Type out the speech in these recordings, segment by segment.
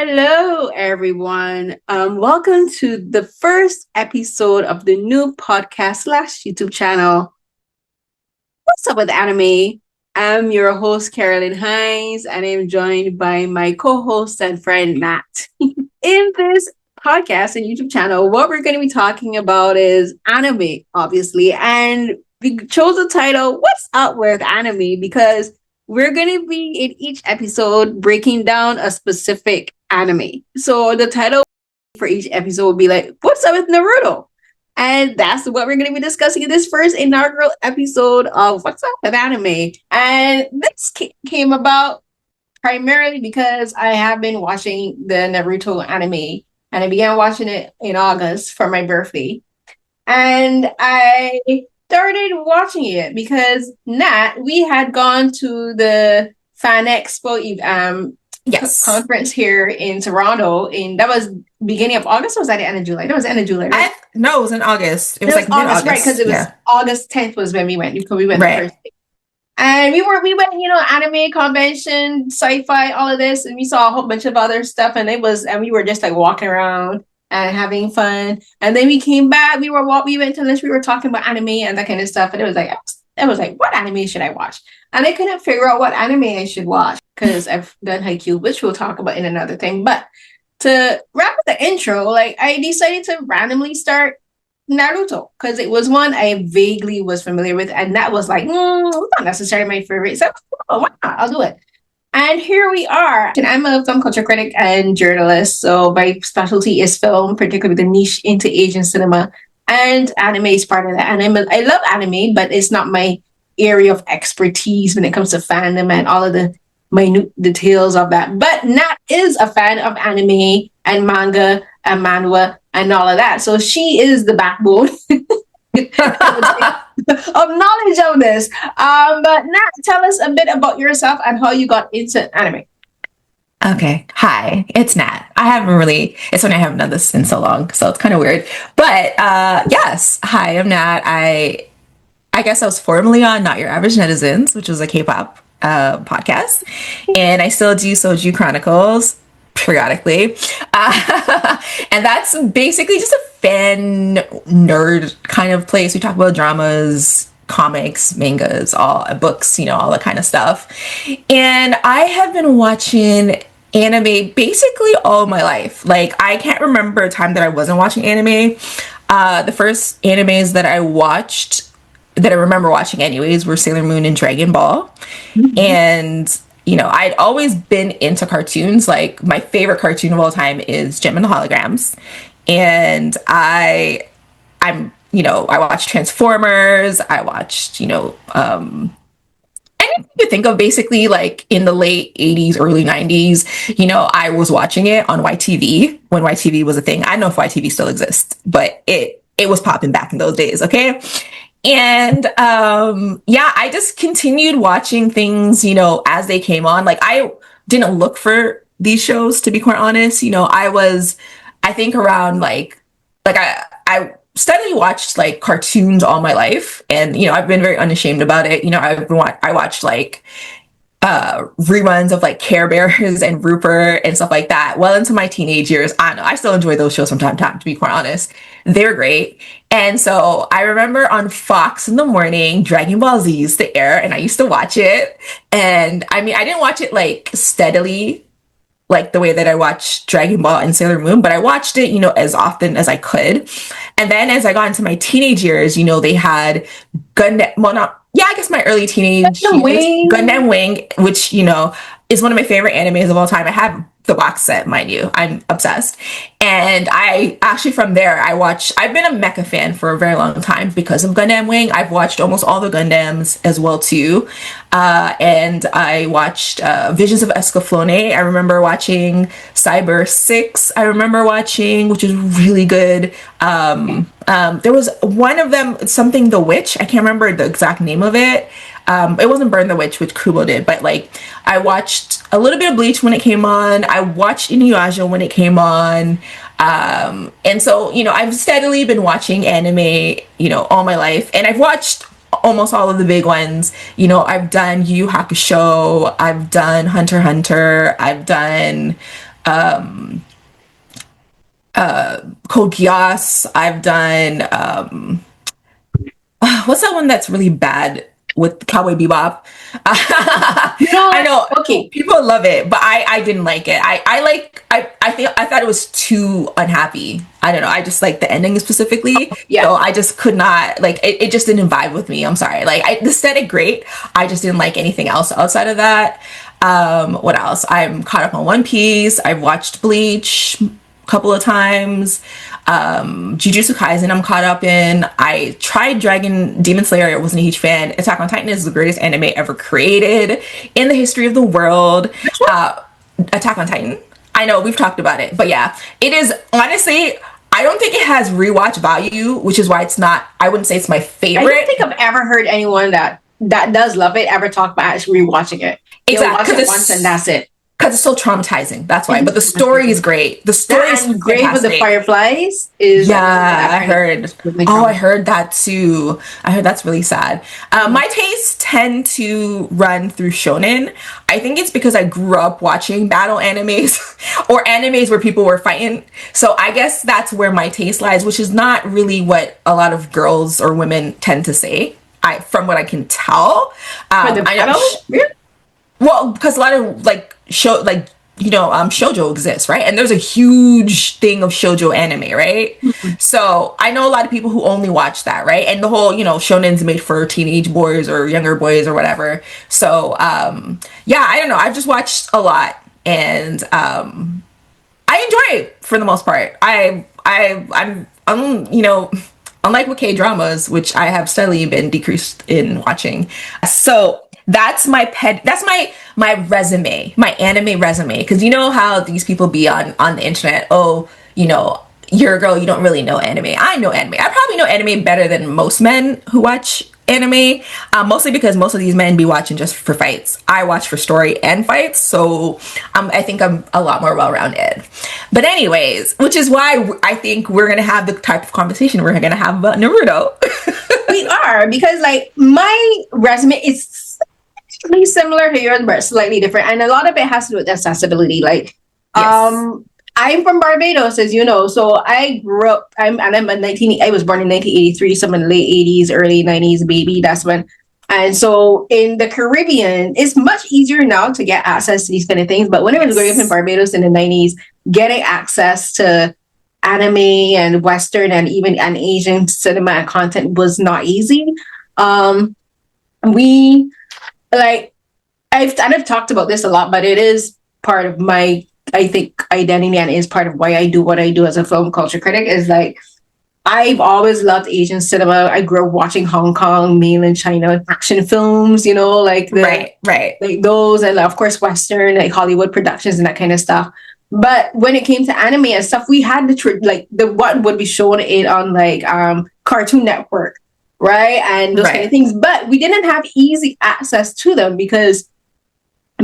Hello, everyone. Welcome to the first episode of the new podcast slash YouTube channel. What's up with anime? I'm your host, Carolyn Hines, and I'm joined by my co-host and friend, Nat. In this podcast and YouTube channel, what we're going to be talking about is anime, obviously. And we chose the title, What's Up with Anime? Because we're going to be in each episode breaking down a specific anime. So the title for each episode will be like, What's Up with Naruto? And that's what we're going to be discussing in this first inaugural episode of What's Up with Anime. And this came about primarily because I have been watching the Naruto anime and I began watching it in August for my birthday. And I started watching it because Nat, we had gone to the Fan Expo conference here in Toronto, and that was beginning of August, or was that the end of July? That was the end of July, right? No, it was in August. It was like August, right? Because it was August 10th was when we went. Because we went the first day. And we went, anime convention, sci-fi, all of this, and we saw a whole bunch of other stuff, and we were just like walking around and having fun. And then we came back, we went to lunch, we were talking about anime and that kind of stuff, and it was like, what anime should I watch? And I couldn't figure out what anime I should watch because I've done Haikyuu, which we'll talk about in another thing. But to wrap up the intro, I decided to randomly start Naruto because it was one I vaguely was familiar with, and that was like, not necessarily my favorite. So, why not? I'll do it. And here we are. And I'm a film culture critic and journalist, so my specialty is film, particularly the niche into Asian cinema, and anime is part of that. And I love anime, but it's not my area of expertise when it comes to fandom and all of the minute details of that. But Nat is a fan of anime and manga and manhwa and all of that. So she is the backbone of knowledge of this. But Nat, tell us a bit about yourself and how you got into anime. Okay. Hi, it's Nat. It's when I haven't done this in so long, so it's kind of weird. But yes, hi, I'm Nat. I guess I was formerly on Not Your Average Netizens, which was a K-pop podcast. And I still do Soju Chronicles periodically. And that's basically just a fan nerd kind of place. We talk about dramas, comics, mangas, all books, all that kind of stuff. And I have been watching anime basically all my life. Like, I can't remember a time that I wasn't watching anime. The first animes that I remember watching anyways were Sailor Moon and Dragon Ball. Mm-hmm. And I'd always been into cartoons. Like, my favorite cartoon of all time is Gem and the Holograms. And I watched Transformers. I watched, anything you think of basically, like in the late 80s, early 90s, I was watching it on YTV when YTV was a thing. I don't know if YTV still exists, but it was popping back in those days. Okay. And I just continued watching things, as they came on. Like, I didn't look for these shows, to be quite honest. I think around I steadily watched like cartoons all my life, and I've been very unashamed about it. I watched like reruns of like Care Bears and Rupert and stuff like that well into my teenage years. I don't know, I still enjoy those shows from time to time, to be quite honest. They're great. And so I remember on Fox in the morning, Dragon Ball Z used to air, and I used to watch it. And I mean, I didn't watch it like steadily, like the way that I watched Dragon Ball and Sailor Moon, but I watched it, as often as I could. And then as I got into my teenage years, they had Gundam, I guess my early teenage years, Gundam Wing, which, is one of my favorite animes of all time. I have the box set, mind you. I'm obsessed. And I actually, from there, I've been a mecha fan for a very long time because of Gundam Wing. I've watched almost all the Gundams as well too. And I watched Visions of Escaflowne. I remember watching Cyber 6. I remember watching, which is really good. There was one of them, something The Witch. I can't remember the exact name of it. It wasn't Burn the Witch, which Kubo did, but like I watched a little bit of Bleach when it came on. I watched Inuyasha when it came on. And so, I've steadily been watching anime, all my life. And I've watched almost all of the big ones. I've done Yu Yu Hakusho. I've done Hunter x Hunter. I've done Code Geass. I've done what's that one that's really bad with Cowboy Bebop? You know I know what? Okay. people love it, but I didn't like it. I thought it was too unhappy. I don't know. I just like the ending specifically. Yeah. So I just could not like it just didn't vibe with me. I'm sorry. Like the aesthetic great. I just didn't like anything else outside of that. What else? I'm caught up on One Piece. I've watched Bleach a couple of times. Jujutsu Kaisen I'm caught up in. I tried Demon Slayer. I wasn't a huge fan. Attack on Titan is the greatest anime ever created in the history of the world. Attack on Titan. I know we've talked about it, but yeah, it is honestly. I don't think it has rewatch value, which is why it's not. I wouldn't say it's my favorite. I don't think I've ever heard anyone that does love it ever talk about actually rewatching it. Exactly. They'll watch it once and that's it. Because it's so traumatizing. That's why. But the story is great. The story is Grave with the Fireflies is I heard. Oh, I heard that too. I heard that's really sad. My tastes tend to run through shonen. I think it's because I grew up watching battle animes or animes where people were fighting. So I guess that's where my taste lies, which is not really what a lot of girls or women tend to say. From what I can tell. For the battle? Well, because a lot of shoujo exists, right? And there's a huge thing of shoujo anime, right? Mm-hmm. So I know a lot of people who only watch that, right? And the whole, shonen's made for teenage boys or younger boys or whatever. So yeah, I don't know. I've just watched a lot, and I enjoy it for the most part. I'm unlike with K-dramas, which I have steadily been decreased in watching. So that's my resume, my anime resume. Because you know how these people be on the internet. Oh, you're a girl, you don't really know anime. I know anime. I probably know anime better than most men who watch anime. Mostly because most of these men be watching just for fights. I watch for story and fights. So I think I'm a lot more well-rounded. But anyways, which is why I think we're going to have the type of conversation we're going to have about Naruto. We are, because like my resume is really similar to yours, but slightly different. And a lot of it has to do with accessibility. Like, yes. I'm from Barbados, as you know. So I grew up, I was born in 1983, so I'm in the late 80s, early 90s baby. That's when. And so in the Caribbean, it's much easier now to get access to these kind of things. But when I was growing up in Barbados in the 90s, getting access to anime and Western and even an Asian cinema and content was not easy. I've talked about this a lot, but it is part of my, I think, identity, and is part of why I do what I do as a film culture critic. Is like, I've always loved Asian cinema. I grew up watching Hong Kong, mainland China action films, like like those, and of course Western, like Hollywood productions and that kind of stuff. But when it came to anime and stuff, we had what would be shown it on Cartoon Network, right? And those kind of things. But we didn't have easy access to them because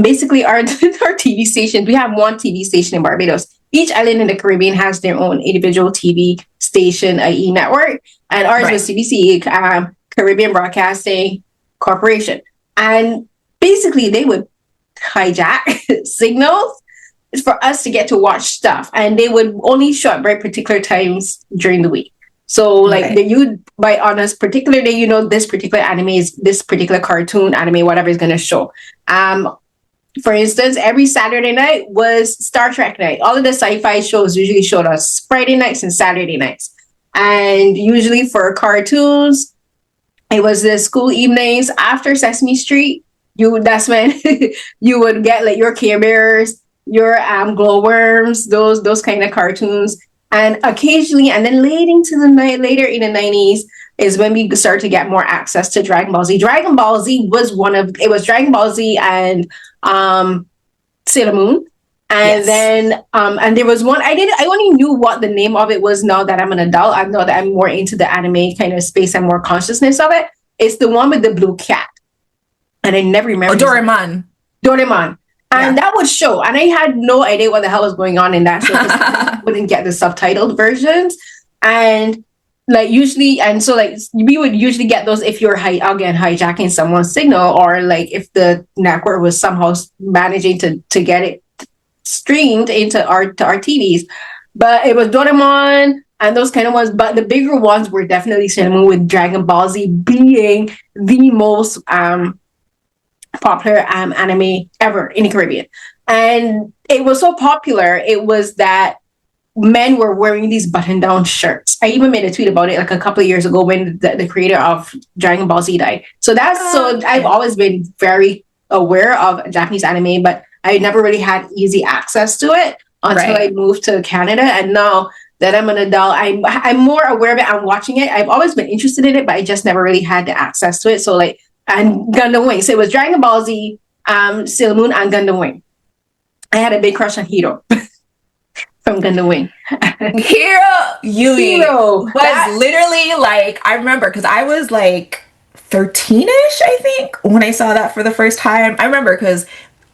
basically our TV stations, we have one TV station in Barbados. Each island in the Caribbean has their own individual TV station, i.e. network. And ours was CBC, Caribbean Broadcasting Corporation. And basically they would hijack signals for us to get to watch stuff. And they would only show at very particular times during the week. So on a particular day, this particular anime is this particular cartoon anime, whatever is going to show. For instance, every Saturday night was Star Trek night. All of the sci-fi shows usually showed us Friday nights and Saturday nights. And usually for cartoons, it was the school evenings after Sesame Street. That's when you would get your Care Bears, your glowworms, those kind of cartoons. And occasionally, and then later in the 90s is when we start to get more access to Dragon Ball Z. Dragon Ball Z was Dragon Ball Z and Sailor Moon. And then and there was one I only knew what the name of it was. Now that I'm an adult, I know that I'm more into the anime kind of space and more consciousness of it. It's the one with the blue cat. And I never remember. Doraemon. And that would show. And I had no idea what the hell was going on in that show because I wouldn't get the subtitled versions. And usually, and so we would usually get those if you're hijacking someone's signal, or if the network was somehow managing to get it streamed into our TVs. But it was Doraemon and those kind of ones. But the bigger ones were definitely Sailor Moon, with Dragon Ball Z being the most popular anime ever in the Caribbean. And it was so popular, it was that men were wearing these button-down shirts. I even made a tweet about it like a couple of years ago when the creator of Dragon Ball Z died. So I've always been very aware of Japanese anime, but I never really had easy access to it until I moved to Canada. And now that I'm an adult, I'm more aware of it. I'm watching it. I've always been interested in it, but I just never really had the access to it. So like, and Gundam Wing. So it was Dragon Ball Z, Sailor Moon, and Gundam Wing. I had a big crush on Hiro from Gundam Wing. Hiro Yui was literally like, I remember because I was like 13-ish, I think, when I saw that for the first time. I remember because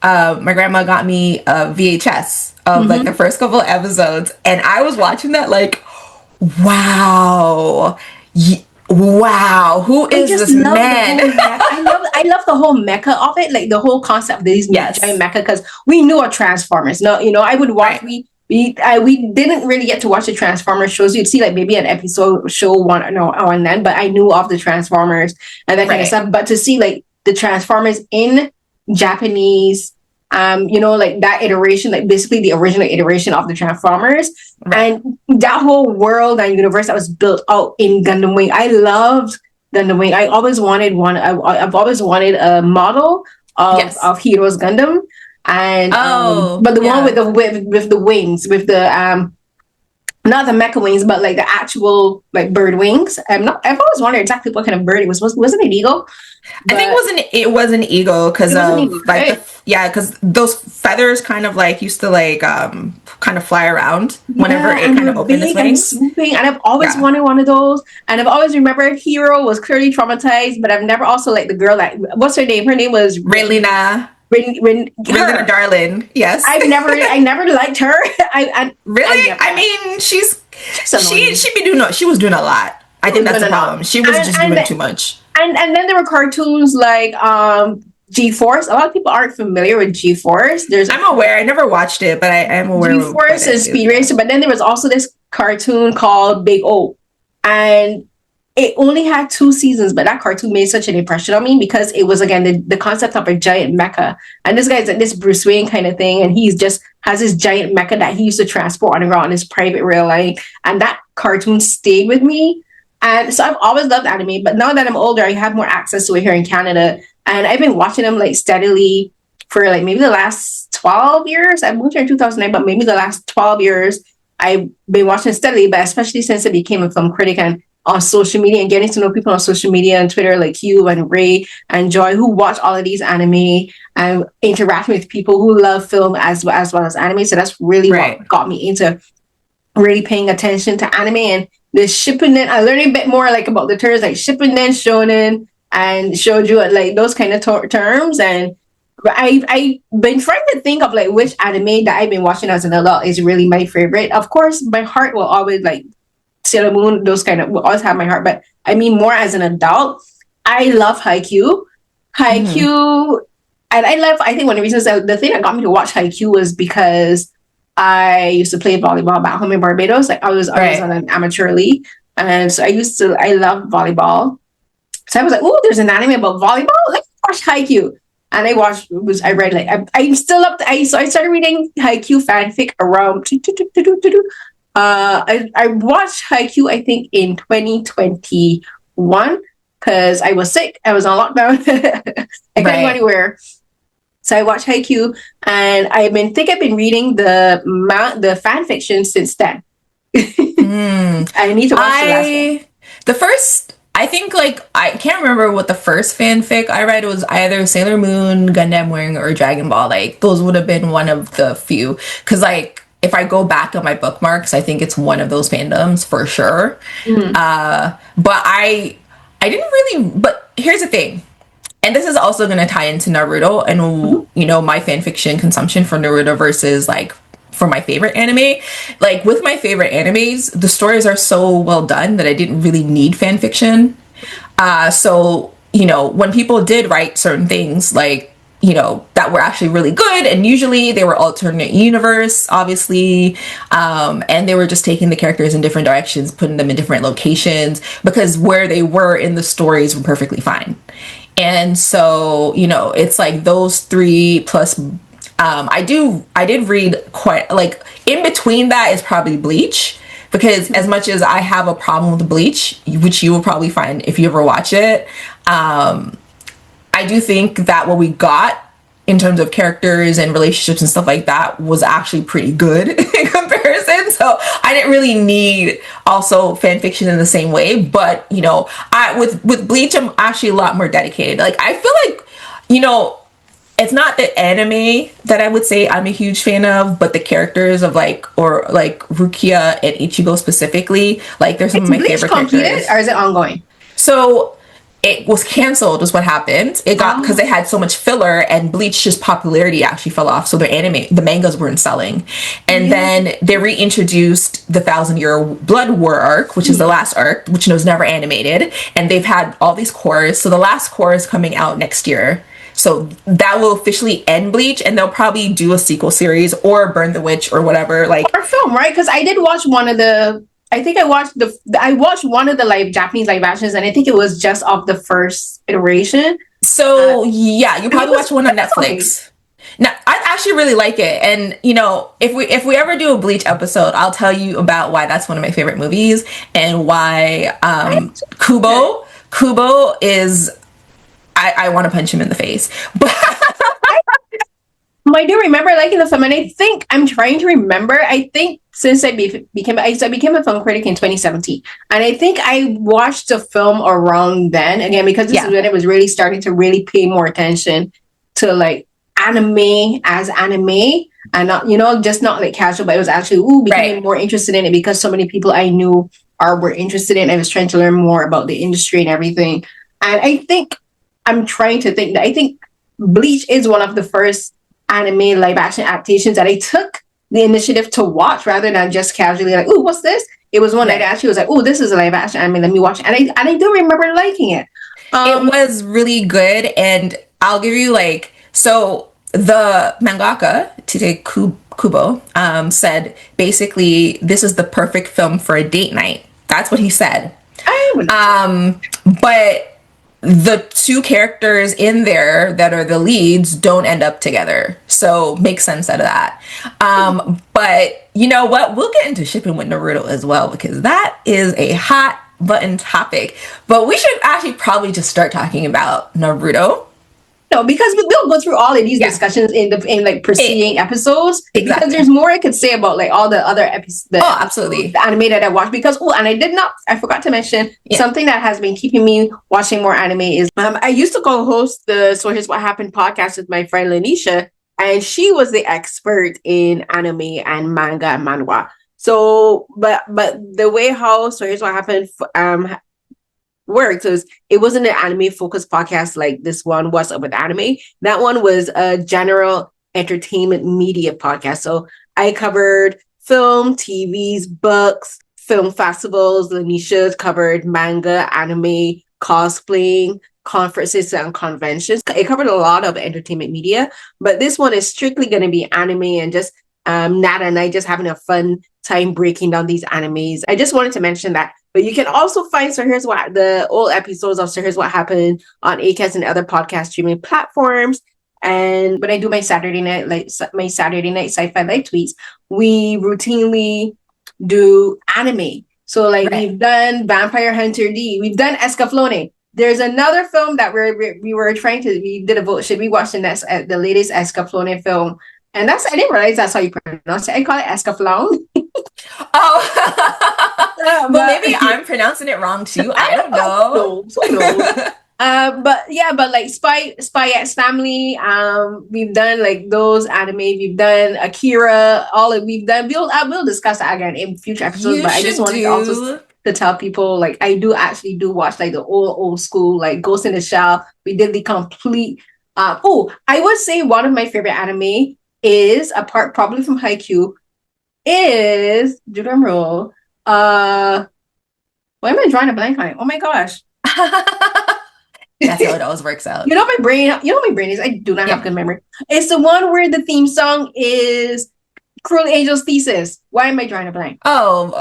my grandma got me a VHS of like the first couple of episodes, and I was watching that like, wow. Wow, who is this man? I love the whole mecha of it, like the whole concept of these giant mecha, because we knew our Transformers. No, I would watch. We didn't really get to watch the Transformers shows. You'd see like maybe an episode show one and then, but I knew of the Transformers and that kind of stuff. But to see like the Transformers in Japanese, like that iteration, like basically the original iteration of the Transformers, and that whole world and universe that was built out in Gundam Wing. I loved Gundam Wing. I always wanted one. I've always wanted a model of Heroes Gundam, and but the one with the wings, with the not the mecha wings, but like the actual like bird wings. I've always wondered exactly what kind of bird it was. Was it an eagle? I think it was an eagle because of like because those feathers kind of like used to like kind of fly around whenever it kind of opened its wings. And I've always wanted one of those, and I've always remembered Hiro was clearly traumatized, but I've never also like the girl that, what's her name? Her name was Raylina. Raylina Darlin. Yes. I never liked her. Really? I mean, she was doing a lot. I think that's the problem. She was just doing too much. And then there were cartoons like G-Force. A lot of people aren't familiar with G-Force. I'm aware. I never watched it, but I am aware. G-Force and Speed Racer. But then there was also this cartoon called Big O, and it only had 2 seasons. But that cartoon made such an impression on me because it was, again, the concept of a giant mecha. And this guy's like this Bruce Wayne kind of thing, and he's just has this giant mecha that he used to transport on the ground in his private real life. And that cartoon stayed with me. And so I've always loved anime, but now that I'm older, I have more access to it here in Canada. And I've been watching them like steadily for like maybe the last 12 years. I moved here in 2009, but maybe the last 12 years I've been watching steadily, but especially since I became a film critic and on social media and getting to know people on social media and Twitter like you and Ray and Joy, who watch all of these anime and interacting with people who love film as well as anime. So that's really what got me into really paying attention to anime. And the Shippuden, I learned a bit more like about the terms like Shippuden, Shonen, and Shoujo, like those kind of terms. And I've been trying to think of like which anime that I've been watching as an adult is really my favorite. Of course, my heart will always like Sailor Moon, those kind of will always have my heart. But I mean, more as an adult, I love Haikyuu. And I think one of the reasons the thing that got me to watch Haikyuu was because I used to play volleyball back home in Barbados. Like I was on an amateur league. And so I love volleyball. So I was like, oh, there's an anime about volleyball. Let's watch Haikyuu. And I read like, I'm still up to, so I started reading Haikyuu fanfic around, I watched Haikyuu, I think in 2021, because I was sick. I was on lockdown. I couldn't go anywhere. So I watched Haikyuu, and I've been reading the fan fiction since then. I need to watch the last one. The first, I think, like, I can't remember what the first fanfic I read was. Either Sailor Moon, Gundam Wing, or Dragon Ball. Like, those would have been one of the few. Because, like, if I go back on my bookmarks, I think it's one of those fandoms for sure. But I didn't really. But here's the thing. And this is also going to tie into Naruto and, you know, my fanfiction consumption for Naruto versus, like, for my favorite anime. Like, with my favorite animes, the stories are so well done that I didn't really need fanfiction. So, you know, when people did write certain things, like, that were actually really good. And usually they were alternate universe, obviously. And they were just taking the characters in different directions, putting them in different locations, because where they were in the stories were perfectly fine. And so, it's like those three plus, I did read quite, like, in between that is probably Bleach. Because as much as I have a problem with Bleach, which you will probably find if you ever watch it, I do think that what we got in terms of characters and relationships and stuff like that was actually pretty good in comparison. So I didn't really need also fan fiction in the same way. But I with Bleach, I'm actually a lot more dedicated. Like, I feel like it's not the anime that I would say I'm a huge fan of, but the characters of Rukia and Ichigo specifically. Like, they're some of my Bleach favorite completed, characters. or is it ongoing? So it was canceled is what happened. It got, because they had so much filler, and Bleach's popularity actually fell off, so the mangas weren't selling. And then they reintroduced the Thousand Year Blood War arc, which is the last arc, which was never animated, and they've had all these cores. So the last core is coming out next year, so that will officially end Bleach, and they'll probably do a sequel series or Burn the Witch or whatever, like, or film, right? Because I did watch one of the, I think I watched one of the Japanese live actions, and I think it was just of the first iteration. So yeah, you probably watch one on Netflix. Now, I actually really like it, and if we ever do a Bleach episode, I'll tell you about why that's one of my favorite movies, and why Kubo is, I want to punch him in the face. But I do remember liking the film, and I think I'm trying to remember. I think since I became a film critic in 2017, and I think I watched the film around then again, because this is when it was really starting to really pay more attention to like anime as anime, and not just not like casual, but it was actually becoming more interested in it because so many people I knew were interested in it. I was trying to learn more about the industry and everything, and I think I'm trying to think that I think Bleach is one of the first anime live action adaptations that I took the initiative to watch rather than just casually like, "Ooh, what's this?" It was one that actually was like, "Oh, this is a live action anime. Let me watch it." And I do remember liking it. It was really good, and I'll give you so the mangaka Tite Kubo said basically this is the perfect film for a date night. That's what he said. But the two characters in there that are the leads don't end up together, so makes sense out of that. But you know what, we'll get into Shippuden with Naruto as well, because that is a hot button topic. But we should actually probably just start talking about Naruto. No, because we'll go through all of these discussions in like preceding episodes. Exactly. Because there's more I could say about like all the other episodes. Absolutely. The anime that I watched. Because and I forgot to mention something that has been keeping me watching more anime is I used to co-host the So Here's What Happened podcast with my friend Lanisha, and she was the expert in anime and manga and manhwa. So, but the way how So Here's What Happened worked was it wasn't an anime focused podcast like this one was with anime. That one was a general entertainment media podcast. So I covered film, TVs, books, film festivals. Lanisha covered manga, anime, cosplaying, conferences and conventions. It covered a lot of entertainment media, but this one is strictly going to be anime, and just Nat and I just having a fun time breaking down these animes. I just wanted to mention that. But you can also find So Here's What, the old episodes of So Here's What Happened on Acast and other podcast streaming platforms. And when I do my Saturday night sci-fi live tweets, we routinely do anime. So we've done Vampire Hunter D, we've done Escaflowne. There's another film that we did a vote. Should we watch the latest Escaflowne film? And I didn't realize that's how you pronounce it. I call it Escaflowne. Well, maybe I'm pronouncing it wrong too. I don't know. But like Spy X Family. We've done like those anime. We've done Akira. We'll discuss that again in future episodes. But I just wanted also to tell people like I actually do watch like the old school like Ghost in the Shell. We did the complete. I would say one of my favorite anime is, apart probably from Haikyuu, is drum roll. Why am I drawing a blank on it? Oh my gosh. That's how it always works out. My brain is. I do not have Yep. good memory. It's the one where the theme song is Cruel Angel's Thesis. Why am I drawing a blank? Oh,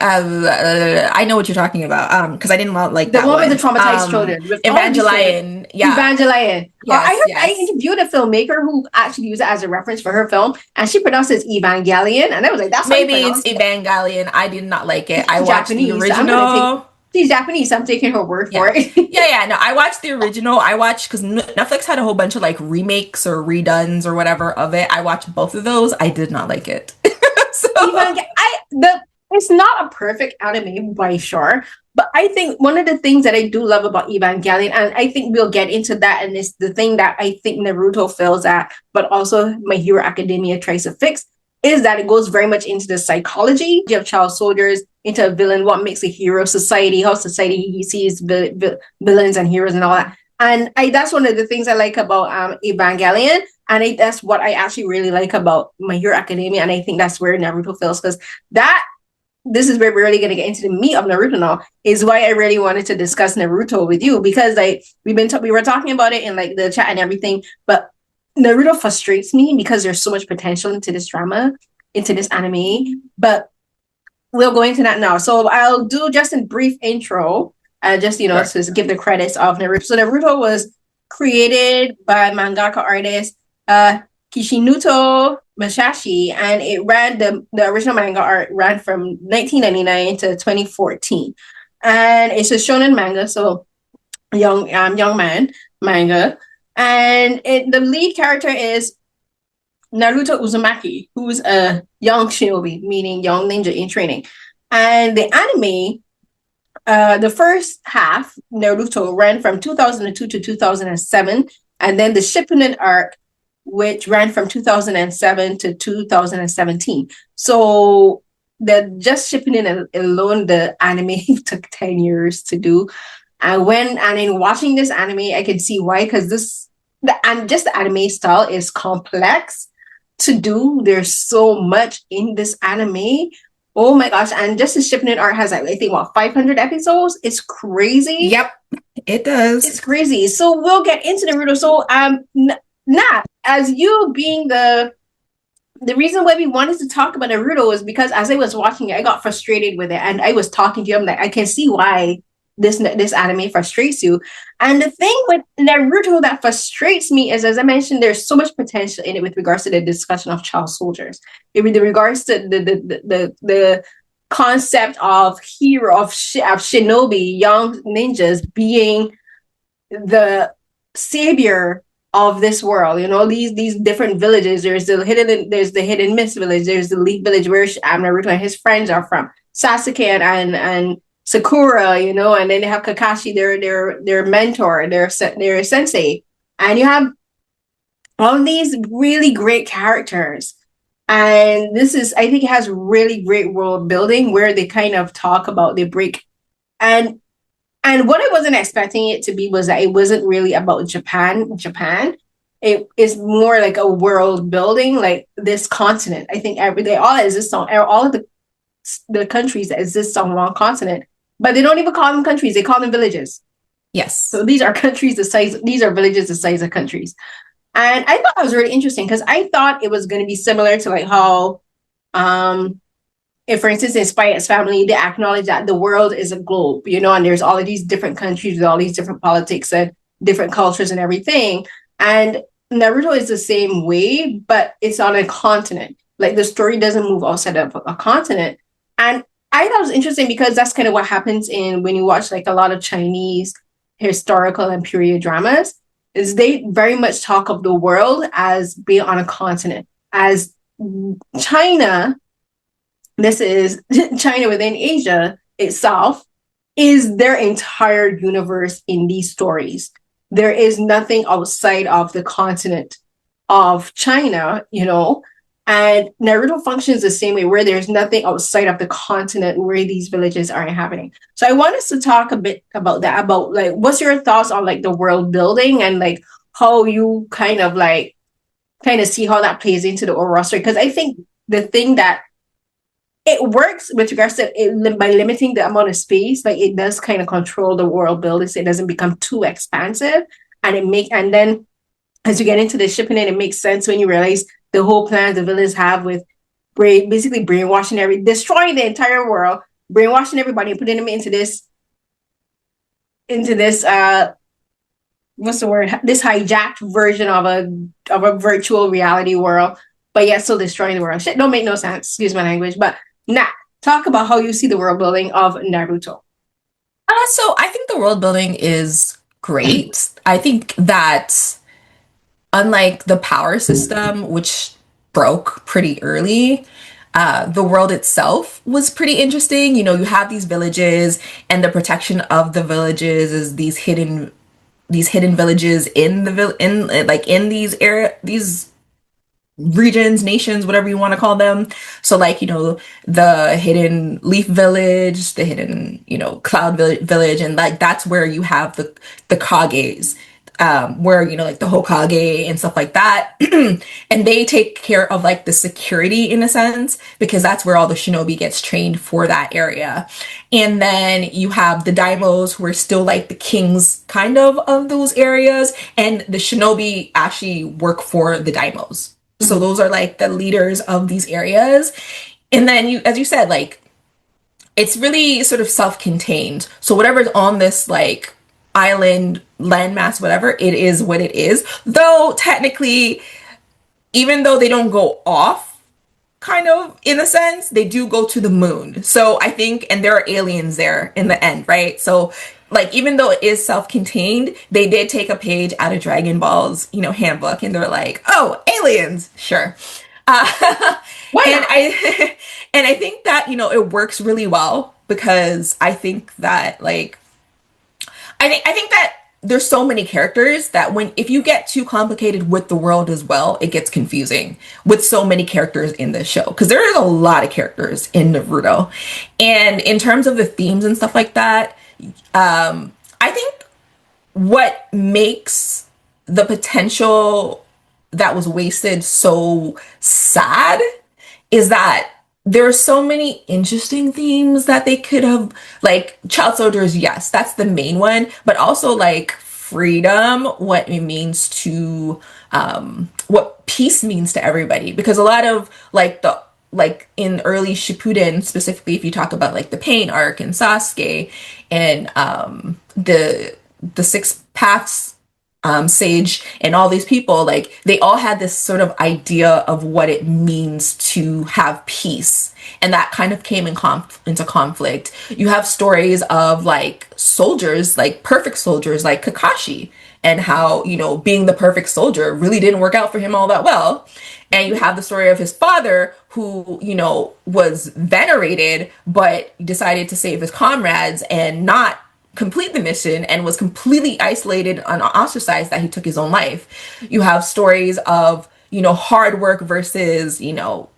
I know what you're talking about. Because I didn't like The that one with the one. traumatized children, with all of these children. Evangelion. Yeah. Evangelion. Yes. I Yes. interviewed a filmmaker who actually used it as a reference for her film, and she pronounced it Evangelion, and I was like, "That's how you Maybe it's pronounce it." Evangelion. I did not like it. I She's watched the Japanese, so I'm gonna take. original. She's Japanese, so I'm taking her word for Yeah. it. Yeah. No, I watched the original. I watched because Netflix had a whole bunch of like remakes or redones or whatever of it. I watched both of those. I did not like it. So, It's not a perfect anime by sure, but I think one of the things that I do love about Evangelion, and I think we'll get into that, and it's the thing that I think Naruto fails at, but also My Hero Academia tries to fix, is that it goes very much into the psychology of child soldiers, into a villain, what makes a hero, society, how society sees villains and heroes and all that. And that's one of the things I like about Evangelion, and that's what I actually really like about My Hero Academia, and I think that's where Naruto fails, because that this is where we're really going to get into the meat of Naruto now, is why I really wanted to discuss Naruto with you, because like we were talking about it in like the chat and everything, but Naruto frustrates me because there's so much potential into this drama, into this anime, but we'll go into that now. So I'll do just a brief intro, just sure. to give the credits of Naruto. So Naruto was created by mangaka artist Kishimoto Masashi, and it ran the original manga art ran from 1999 to 2014, and it's a shonen manga, so young man manga, and the lead character is Naruto Uzumaki, who's a young shinobi, meaning young ninja in training. And the anime, the first half, Naruto, ran from 2002 to 2007. And then the Shippuden arc, which ran from 2007 to 2017. So the just Shippuden alone, the anime took 10 years to do. And in watching this anime, I could see why, because just the anime style is complex to do. There's so much in this anime. Oh my gosh. And just the Shippuden art has like, I think, what, 500 episodes? It's crazy. Yep, it does. It's crazy. So we'll get into Naruto. So Nat, as you being the reason why we wanted to talk about Naruto is because as I was watching it, I got frustrated with it, and I was talking to you. I'm like, I can see why this anime frustrates you. And the thing with Naruto that frustrates me is, as I mentioned, there's so much potential in it with regards to the discussion of child soldiers, in regards to the concept of hero of shinobi, young ninjas being the savior of this world. These different villages. There's the hidden mist village. There's the leaf village where Naruto and his friends are from. Sasuke and Sakura, and then they have Kakashi, their mentor, their sensei, and you have all these really great characters. And I think it has really great world building where they kind of talk about, they break, and what I wasn't expecting it to be was that it wasn't really about Japan. It is more like a world building, like this continent. I think they all exist on all of the countries that exist on one continent, but they don't even call them countries. They call them villages. Yes. So these are countries these are villages the size of countries. And I thought that was really interesting because I thought it was going to be similar to like how, if for instance, in Spy X Family, they acknowledge that the world is a globe, and there's all of these different countries with all these different politics and different cultures and everything. And Naruto is the same way, but it's on a continent. Like the story doesn't move outside of a continent. And I thought it was interesting because that's kind of what happens when you watch like a lot of Chinese historical and period dramas, is they very much talk of the world as being on a continent. As China, this is China within Asia itself, is their entire universe in these stories. There is nothing outside of the continent of China, and Naruto functions the same way, where there's nothing outside of the continent where these villages are inhabiting. So I want us to talk a bit about that, about like, what's your thoughts on like the world building and like how you kind of see how that plays into the overall story. Because I think the thing that it works with regards to it by limiting the amount of space. Like it does kind of control the world building, so it doesn't become too expansive, and then as you get into the shipping, it makes sense when you realize the whole plan the villains have with basically brainwashing destroying the entire world, brainwashing everybody, putting them into this what's the word, this hijacked version of a virtual reality world, but yet still destroying the world. Shit don't make no sense, excuse my language. But now talk about how you see the world building of Naruto. So I think the world building is great. I think that unlike the power system, which broke pretty early, the world itself was pretty interesting. You know, you have these villages, and the protection of the villages is these hidden villages in in like in these regions, nations, whatever you want to call them. So like, you know, the hidden leaf village, the hidden, you know, village, and like that's where you have the Kages, where, you know, like the Hokage and stuff like that. And they take care of like the security in a sense, because that's where all the shinobi gets trained for that area. And then you have the daimos who are still like the kings kind of those areas, and the shinobi actually work for the daimos. So Mm-hmm. those are like the leaders of these areas. And then you, as you said, like it's really sort of self-contained. So whatever's on this like island landmass, whatever, it is what it is. Though technically, even though they don't go off, kind of in a sense, they do go to the moon. So I think, and there are aliens there in the end, right? So like even though it is self-contained, they did take a page out of Dragon Ball's, you know, handbook, and they're like, oh, aliens, sure. Why And not? I and I think that, you know, it works really well because I think that like I think that there's so many characters that when if you get too complicated with the world as well, it gets confusing with so many characters in this show, because there is a lot of characters in Naruto. And in terms of the themes and stuff like that, I think what makes the potential that was wasted so sad is that there are so many interesting themes that they could have, like child soldiers, yes, that's the main one, but also like freedom, what it means to what peace means to everybody, because a lot of like in early Shippuden, specifically if you talk about like the pain arc and Sasuke and the six paths sage and all these people, like they all had this sort of idea of what it means to have peace, and that kind of came into conflict. You have stories of like soldiers, like perfect soldiers like Kakashi, and how, you know, being the perfect soldier really didn't work out for him all that well. And you have the story of his father who, you know, was venerated but decided to save his comrades and not complete the mission, and was completely isolated and ostracized that he took his own life. You have stories of, you know, hard work versus, you know,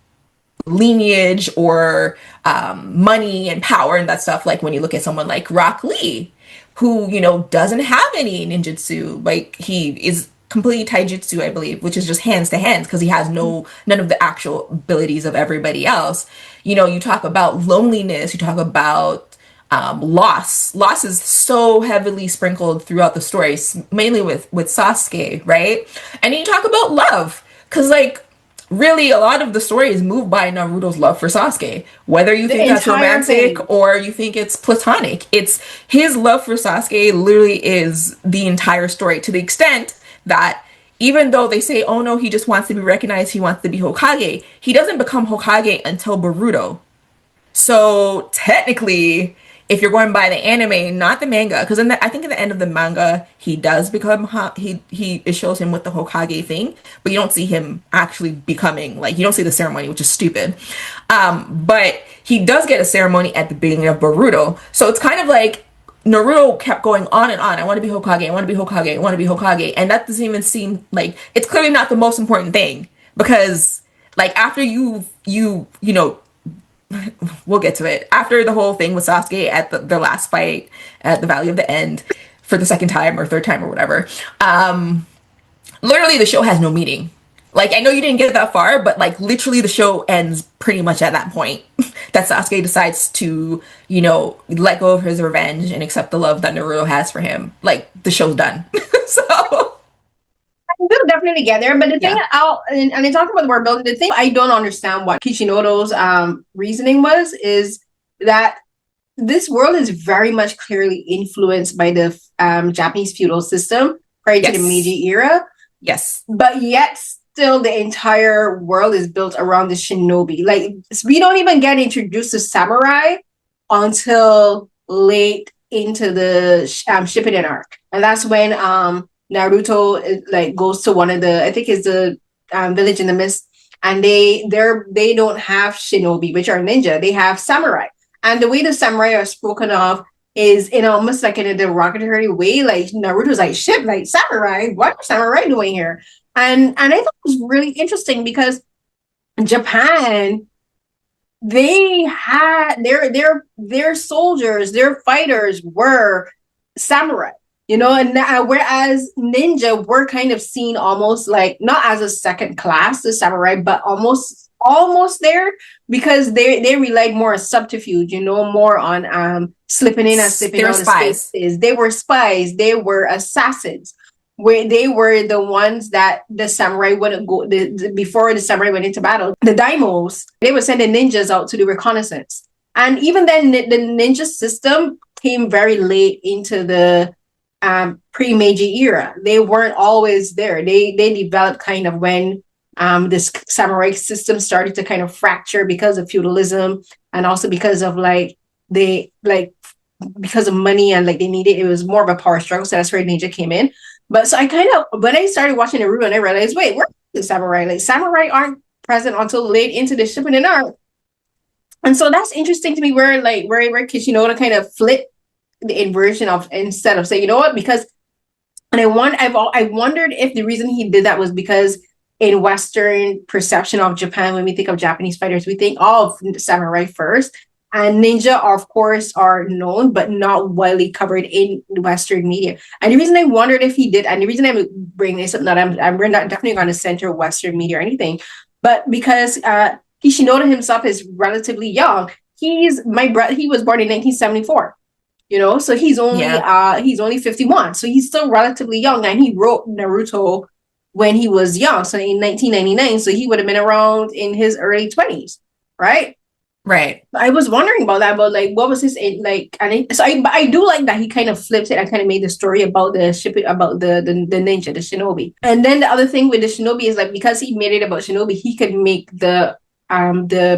lineage or money and power and that stuff. Like when you look at someone like Rock Lee, who, you know, doesn't have any ninjutsu, like he is completely taijutsu, I believe, which is just hands to hands, because he has none of the actual abilities of everybody else. You know, you talk about loneliness, you talk about loss is so heavily sprinkled throughout the story, mainly with Sasuke, right? And then you talk about love, because like really a lot of the story is moved by Naruto's love for Sasuke, whether you The think that's entire thing. romantic or you think it's platonic. It's his love for Sasuke literally is the entire story, to the extent that even though they say, oh no, he just wants to be recognized, he wants to be Hokage, he doesn't become Hokage until Boruto. So technically, if you're going by the anime, not the manga, because I think at the end of the manga he does become he it shows him with the Hokage thing, but you don't see him actually becoming, like you don't see the ceremony, which is stupid. But he does get a ceremony at the beginning of Boruto, so it's kind of like Naruto kept going on and on. I want to be Hokage. I want to be Hokage. I want to be Hokage, and that doesn't even seem like it's clearly not the most important thing, because like after you know, we'll get to it. After the whole thing with Sasuke at the last fight at the Valley of the End for the second time or third time or whatever, literally the show has no meaning. Like I know you didn't get that far, but like literally the show ends pretty much at that point. that Sasuke decides to, let go of his revenge and accept the love that Naruto has for him, like the show's done. So We'll definitely get there. But the thing yeah. and I talked about the world building, the thing I don't understand what Kishimoto's reasoning is that this world is very much clearly influenced by the Japanese feudal system prior to the Yes. Meiji era, Yes. but yet still the entire world is built around the shinobi. Like we don't even get introduced to samurai until late into the Shippuden arc, and that's when Naruto like goes to one of the, I think it's the village in the mist, and they don't have shinobi, which are ninja. They have samurai, and the way the samurai are spoken of is in almost like in a derogatory way. Like Naruto's like, shit, like samurai, what are samurai doing here? And I thought it was really interesting because Japan, they had their soldiers, their fighters were samurai, and whereas ninja were kind of seen almost like not as a second class the samurai, but almost there, because they relied more on subterfuge, more on slipping in and slipping They were out of spies. spaces. They were spies, they were assassins, where they were the ones that the samurai wouldn't go before the samurai went into battle. The daimos, they would send the ninjas out to do reconnaissance. And even then, the ninja system came very late into the pre-Meiji era. They weren't always there. They developed kind of when this samurai system started to kind of fracture because of feudalism, and also because of because of money, and like they needed, it was more of a power struggle. So that's where ninja came in. But so I kind of, when I started watching Naruto, and I realized, wait, where are the samurai? Like samurai aren't present until late into the Shippuden arc. And so that's interesting to me, where Kishimoto kind of flipped the inversion of, instead of saying, you know what, because, and I wondered if the reason he did that was because in Western perception of Japan, when we think of Japanese fighters, we think of samurai first. And ninja, of course, are known, but not widely covered in Western media. And the reason I wondered if he did, and the reason I'm bringing this up, not we're not definitely going to center Western media or anything, but because Kishimoto himself is relatively young. My brother. He was born in 1974. So he's only 51. So he's still relatively young, and he wrote Naruto when he was young, so in 1999. So he would have been around in his early 20s, right? Right. I was wondering about that, but like, what was his like? But I do like that he kind of flipped it and kind of made the story about the ship, about the ninja, the shinobi. And then the other thing with the shinobi is like, because he made it about shinobi, he could make the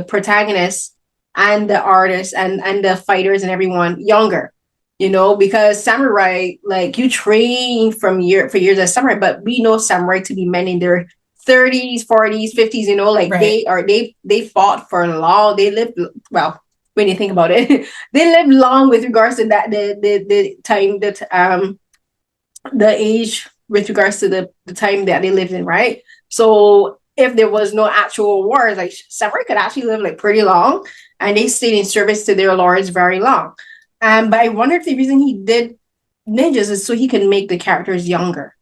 protagonist and the artists and the fighters and everyone younger. Because samurai, like you train for years as samurai, but we know samurai to be men in their 30s, 40s, 50s, like Right. they fought for long. They lived, well, when you think about it, they lived long with regards to that, the time that the age with regards to the time that they lived in, right? So if there was no actual wars, like samurai could actually live like pretty long, and they stayed in service to their lords very long. But I wonder if the reason he did ninjas is so he can make the characters younger,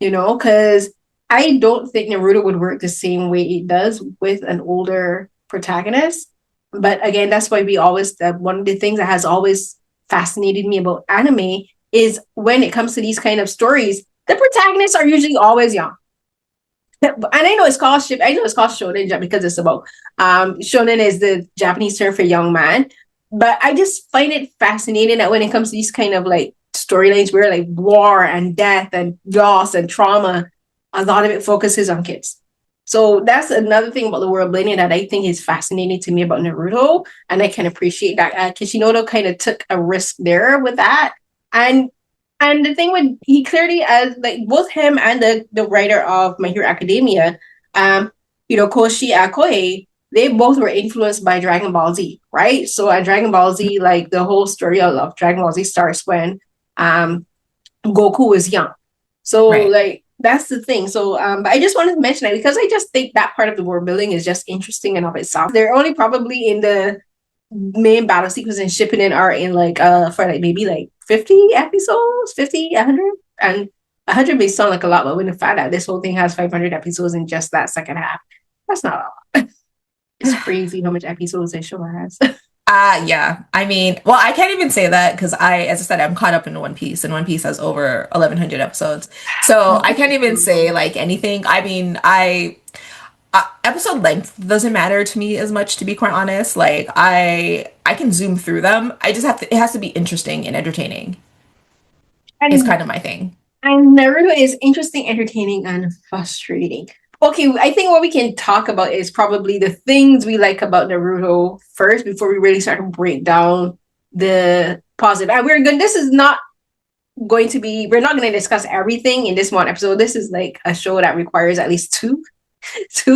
because I don't think Naruto would work the same way it does with an older protagonist. But again, that's why one of the things that has always fascinated me about anime is when it comes to these kind of stories, the protagonists are usually always young. And I know it's called shonen because it's about shonen is the Japanese term for young man. But I just find it fascinating that when it comes to these kind of like storylines where like war and death and loss and trauma, a lot of it focuses on kids. So that's another thing about the world building that I think is fascinating to me about Naruto, and I can appreciate that Kishimoto kind of took a risk there with that. And the thing with, he clearly, as like both him and the writer of My Hero Academia, Koshi Akoe, they both were influenced by Dragon Ball Z, right? So at Dragon Ball Z, like the whole story of Dragon Ball Z starts when Goku was young. So Right. like that's the thing. So but I just wanted to mention it because I just think that part of the world building is just interesting in of itself. They're only probably in the main battle sequence and Shippuden are in like for like maybe like 50 episodes, 50, 100, and 100 may sound like a lot, but when you find out this whole thing has 500 episodes in just that second half, that's not a lot. It's crazy how much episodes that show has. Yeah. I mean, well, I can't even say that because as I said, I'm caught up in One Piece, and One Piece has over 1,100 episodes. So I can't even say like anything. I mean, episode length doesn't matter to me as much, to be quite honest. Like I can zoom through them. I just have to. It has to be interesting and entertaining. Is and kind of my thing. and Naruto is interesting, entertaining, and frustrating. Okay, I think what we can talk about is probably the things we like about Naruto first before we really start to break down the positive. And we're good. This is not going to be. We're not going to discuss everything in this one episode. This is like a show that requires at least two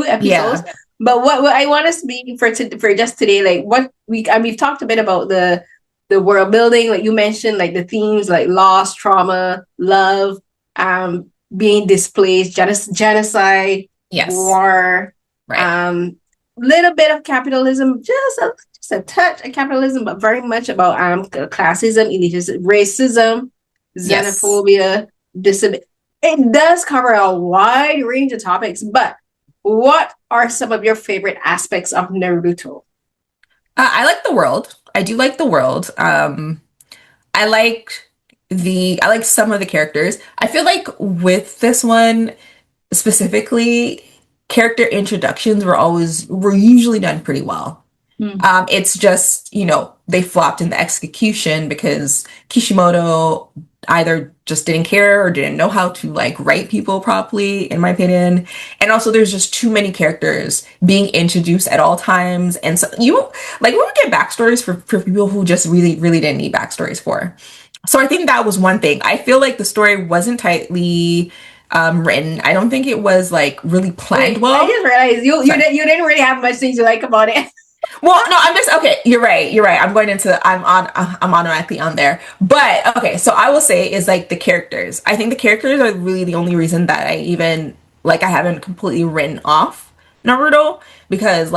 episodes. Yeah. But what I want us to be for just today, like what we've talked a bit about the world building, like you mentioned, like the themes like loss, trauma, love, being displaced, genocide, Yes. war, Right. little bit of capitalism, just a touch of capitalism, but very much about classism, elitism, racism, Yes. xenophobia, disability. It does cover a wide range of topics, but what are some of your favorite aspects of Naruto? I like the world. I do like the world. I like I like some of the characters. I feel like with this one specifically, character introductions were usually done pretty well. Hmm. It's just, they flopped in the execution because Kishimoto either just didn't care or didn't know how to like write people properly, in my opinion. And also there's just too many characters being introduced at all times. And so like we would get backstories for people who just really, really didn't need backstories for. So I think that was one thing. I feel like the story wasn't tightly written. I don't think it was like really planned Wait, I well. just realized Sorry. you didn't really have much things you like about it. Well, no, I'm just okay. You're right. You're right. I'm automatically on there. But okay, so I will say is like the characters. I think the characters are really the only reason that I haven't completely written off Naruto because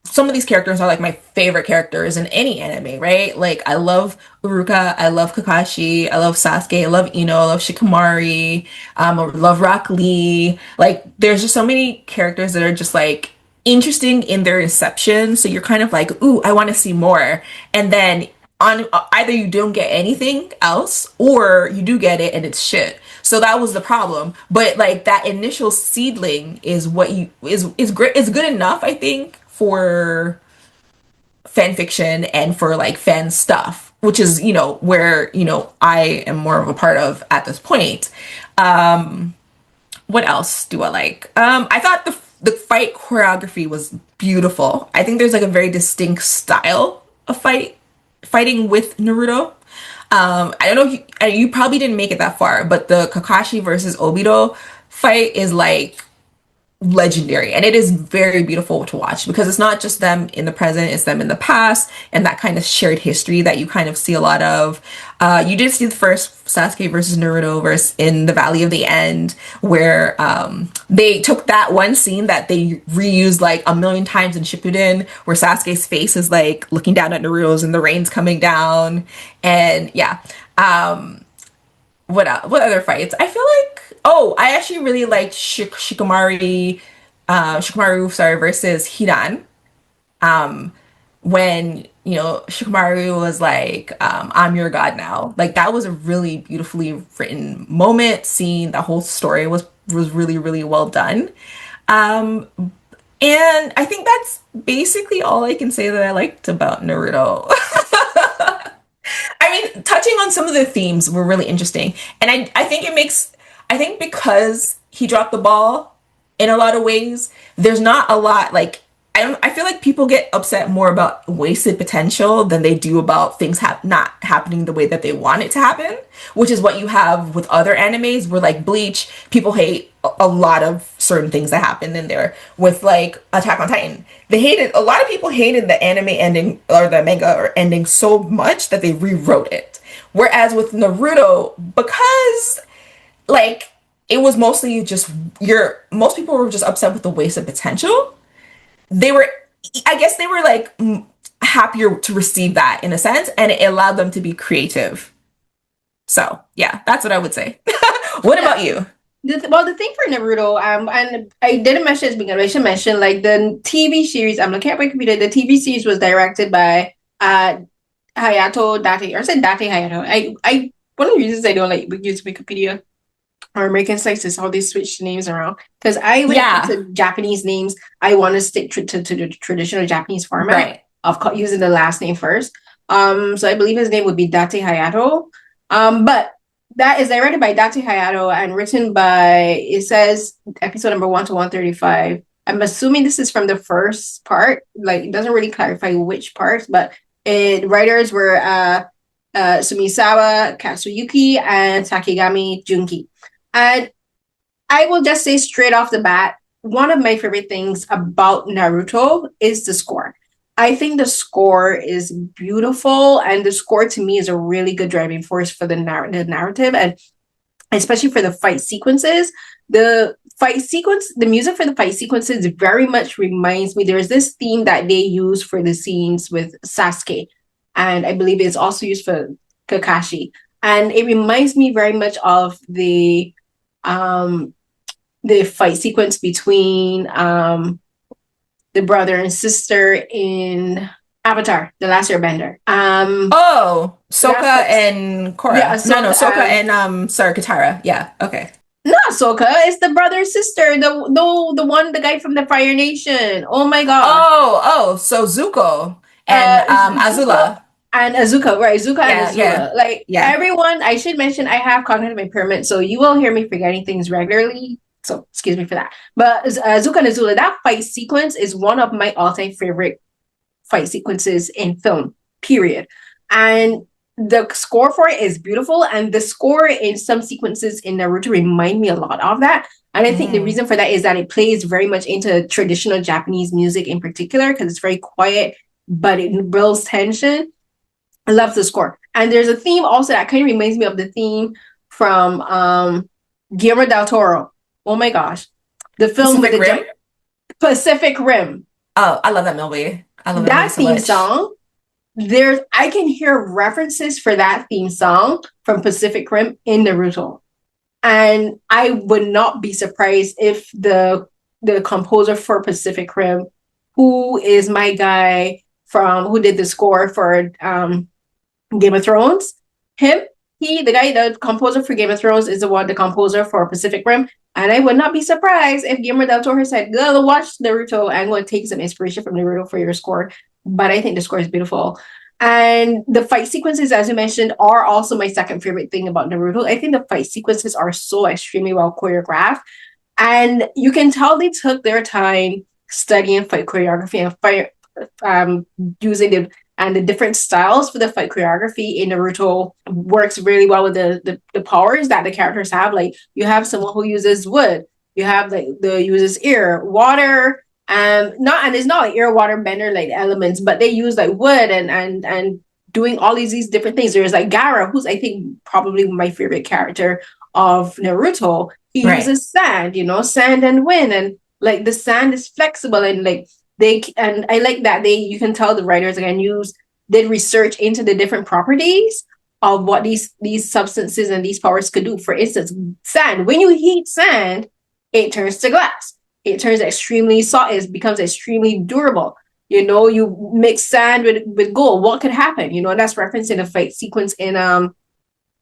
some of these characters are like my favorite characters in any anime, right? Like I love Uruka, I love Kakashi, I love Sasuke, I love Ino, I love Shikamaru, I love Rock Lee. Like there's just so many characters that are just like interesting in their inception. So you're kind of like, ooh, I want to see more. And then on either you don't get anything else or you do get it and it's shit. So that was the problem. But like that initial seedling is what you is great. Is good enough, I think, for fan fiction and for like fan stuff, which is where I am more of a part of at this point. What else do I like? I thought the fight choreography was beautiful. I think there's like a very distinct style of fighting with Naruto. I don't know if you probably didn't make it that far, but the Kakashi versus Obito fight is like legendary, and it is very beautiful to watch because it's not just them in the present, it's them in the past, and that kind of shared history that you kind of see a lot of. You did see the first Sasuke versus Naruto verse in the Valley of the End, where they took that one scene that they reused like a million times in Shippuden, where Sasuke's face is like looking down at Naruto's and the rain's coming down. And yeah, what other fights? I feel like, oh, I actually really liked Shikamaru, sorry, versus Hidan. When Shikamaru was like, "I'm your god now." Like that was a really beautifully written moment. Seeing the whole story was really really well done. Um, and I think that's basically all I can say that I liked about Naruto. I mean, touching on some of the themes were really interesting. And I think I think because he dropped the ball in a lot of ways, there's not a lot like, I feel like people get upset more about wasted potential than they do about things not happening the way that they want it to happen, which is what you have with other animes where like Bleach, people hate a lot of certain things that happen in there. With like Attack on Titan, a lot of people hated the anime ending or the manga or ending so much that they rewrote it. Whereas with Naruto, because like it was mostly just most people were just upset with the wasted potential. They were, I guess they were like happier to receive that in a sense, and it allowed them to be creative. So yeah, that's what I would say. What Yeah. about you? the thing for Naruto, and I didn't mention this because I should mention like the TV series. I'm looking at Wikipedia. The TV series was directed by Hayato Date, or I said Date Hayato. One of the reasons I don't like use Wikipedia or American sites is how they switch names around. Because when it comes Yeah. to Japanese names, I want to stick to the traditional Japanese format Right. of using the last name first. So I believe his name would be Date Hayato. But that is directed by Date Hayato and written by, it says episode number 1 to 135. I'm assuming this is from the first part. Like, it doesn't really clarify which parts, but writers were Sumisawa Katsuyuki and Takegami Junki. And I will just say straight off the bat, one of my favorite things about Naruto is the score. I think the score is beautiful, and the score to me is a really good driving force for the narrative, and especially for the fight sequences. The music for the fight sequences very much reminds me. There's this theme that they use for the scenes with Sasuke, and I believe it's also used for Kakashi. And it reminds me very much of um the fight sequence between the brother and sister in Avatar, The Last Airbender. Oh, That Sokka fight, and yeah, Korra. No, no, Ahsoka, Sokka and sorry, Katara. Yeah. Okay. not Ahsoka, it's the brother and sister, the guy from the Fire Nation. Oh my gosh. So Zuko and Zuko Azula. and Azuka, right? Zuka and Yeah, yeah, Azula. Like yeah. everyone, I should mention I have cognitive impairment, so you will hear me forgetting things regularly. So excuse me for that. But Zuka and Azula, that fight sequence is one of my all-time favorite fight sequences in film, period. And the score for it is beautiful, and the score in some sequences in Naruto remind me a lot of that. And I think the Mm. reason for that is that it plays very much into traditional Japanese music in particular, because it's very quiet, but it builds tension. I love the score. And there's a theme also that kind of reminds me of the theme from Guillermo del Toro. Oh my gosh. The film with Pacific the Rim. Pacific Rim. Oh, I love that movie. I love that movie That so theme much. song, I can hear references for that theme song from Pacific Rim in Naruto. And I would not be surprised if the composer for Pacific Rim, who is my guy from who did the score for Game of Thrones, him, the composer for Game of Thrones is the composer for Pacific Rim. And I would not be surprised if Guillermo del Toro said, go watch Naruto and go take some inspiration from Naruto for your score. But I think the score is beautiful. And the fight sequences, as you mentioned, are also my second favorite thing about Naruto. I think the fight sequences are so extremely well choreographed. And you can tell they took their time studying fight choreography and using the different styles for the fight choreography in Naruto works really well with the powers that the characters have. Like you have someone who uses wood, you have like the uses air, water, not and it's not like air, water, bender like elements, but they use like wood and doing all these different things. There's like Gara, who's I think probably my favorite character of Naruto. He Right. uses sand, sand and wind, and like the sand is flexible and like and I like that you can tell the writers again did research into the different properties of what these substances and these powers could do. For instance, sand. When you heat sand, it turns to glass. It turns extremely soft. It becomes extremely durable. You mix sand with gold. What could happen? That's referenced in a fight sequence in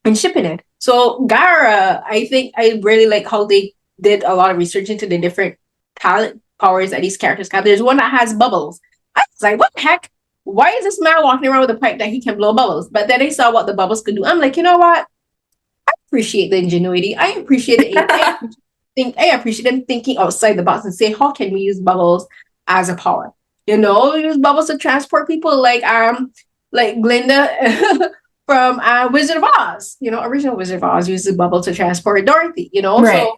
Shippuden. So Gara, I think I really like how they did a lot of research into the different talent powers that these characters have. There's one that has bubbles. I was like, what the heck? Why is this man walking around with a pipe that he can blow bubbles? But then I saw what the bubbles could do. I'm like, you know what? I appreciate the ingenuity. I appreciate it. I appreciate them thinking outside the box and say, how can we use bubbles as a power? Use bubbles to transport people like Glinda from Wizard of Oz. Original Wizard of Oz uses a bubble to transport Dorothy. So Right.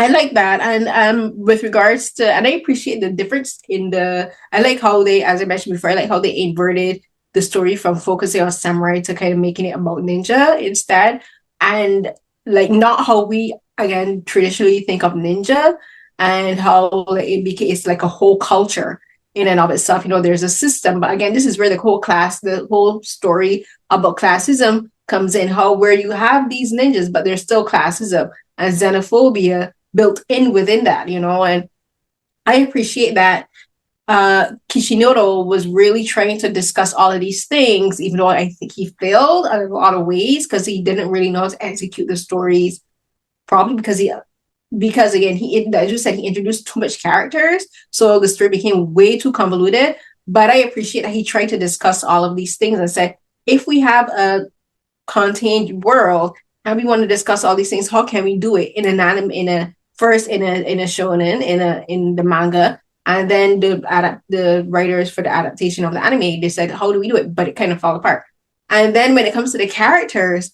I like that. And with regards to, and I appreciate the difference I like how they, as I mentioned before, I like how they inverted the story from focusing on samurai to kind of making it about ninja instead. And like not how we, again, traditionally think of ninja and how like, it's like a whole culture in and of itself. There's a system. But again, this is where the whole story about classism comes in, where you have these ninjas, but there's still classism and xenophobia built in within that, you know. And I appreciate that Kishimoto was really trying to discuss all of these things, even though I think he failed in a lot of ways because he didn't really know how to execute the stories. Probably because again, as you said, he introduced too much characters, so the story became way too convoluted. But I appreciate that he tried to discuss all of these things and said, if we have a contained world and we want to discuss all these things, how can we do it in an anime, in a shonen, in the manga, and then the writers for the adaptation of the anime, they said, how do we do it? But it kind of fell apart. And then when it comes to the characters,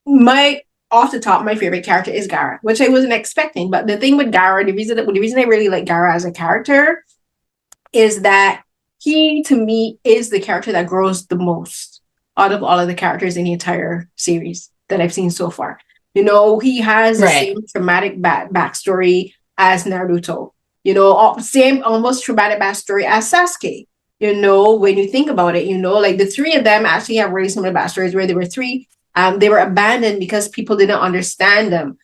my off the top, my favorite character is Gaara, which I wasn't expecting. But the thing with Gaara, the reason I really like Gaara as a character is that he, to me, is the character that grows the most out of all of the characters in the entire series that I've seen so far. You know, he has the Right. same traumatic backstory as Naruto. You know, same almost traumatic backstory as Sasuke. You know, when you think about it, you know, like the three of them actually have really similar backstories where they were abandoned because people didn't understand them.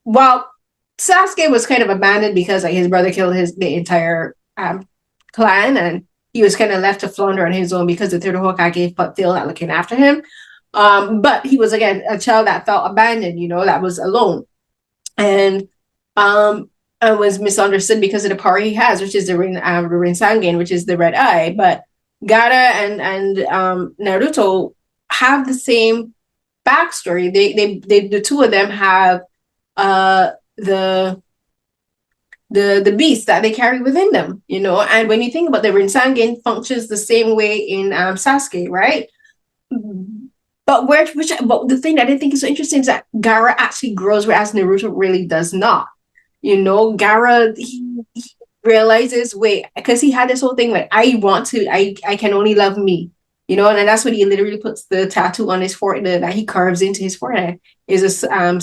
Well, Sasuke was kind of abandoned because like his brother killed the entire clan, and he was kind of left to flounder on his own because the third Hokage failed at looking after him. But he was again a child that felt abandoned, you know, that was alone, and and was misunderstood because of the power he has, which is the Rinsangan, which is the red eye. But Gaara and Naruto have the same backstory. They the two of them have the beast that they carry within them, you know. And when you think about the Rinsangan functions the same way in Sasuke, right? But but the thing that I think is so interesting is that Gaara actually grows, whereas Naruto really does not. You know, Gaara he realizes, wait, because he had this whole thing like I can only love me, you know, and that's what he literally puts the tattoo on his forehead that he carves into his forehead is a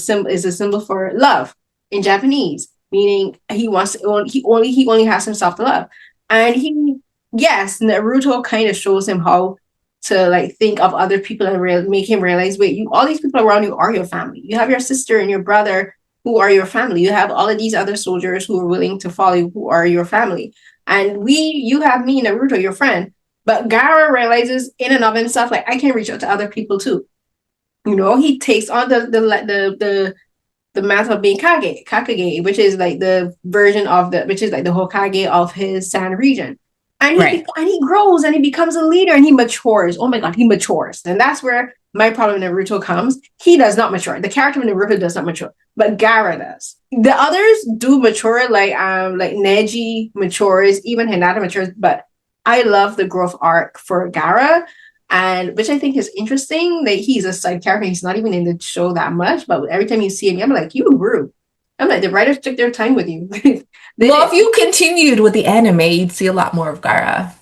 symbol for love in Japanese, meaning he only has himself to love, and yes, Naruto kind of shows him how to like think of other people and make him realize, wait, all these people around you are your family. You have your sister and your brother who are your family. You have all of these other soldiers who are willing to follow you, who are your family. And you have me, Naruto, your friend. But Gaara realizes in and of himself, like, I can reach out to other people too. You know, he takes on the mantle of being Kakage, which is like the version of which is like the Hokage of his San region. And he grows and he becomes a leader and he matures. Oh my God, he matures. And that's where my problem in Naruto comes. He does not mature. The character of Naruto does not mature, but Gaara does. The others do mature, like Neji matures, even Hinata matures, but I love the growth arc for Gaara, and which I think is interesting that he's a side character. He's not even in the show that much, but every time you see him, I'm like, you grew. I'm like, the writers took their time with you. Well, if you continued with the anime, you'd see a lot more of Gaara.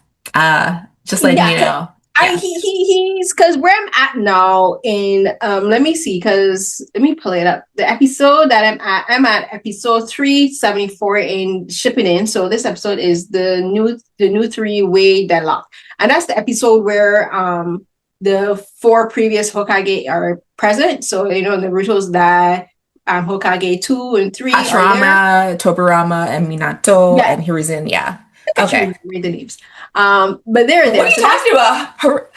Just letting you know. Yeah. He's because where I'm at now in let me see, because let me pull it up. The episode that I'm at episode 374 in Shippuden. So this episode is the new three-way deadlock. And that's the episode where the four previous Hokage are present. So you know Naruto's dad, Hokage 2 and 3 Hashirama, Tobirama, and Minato, and Hiruzen. Yeah. Okay. Read the names. But they're there. What are you talking about?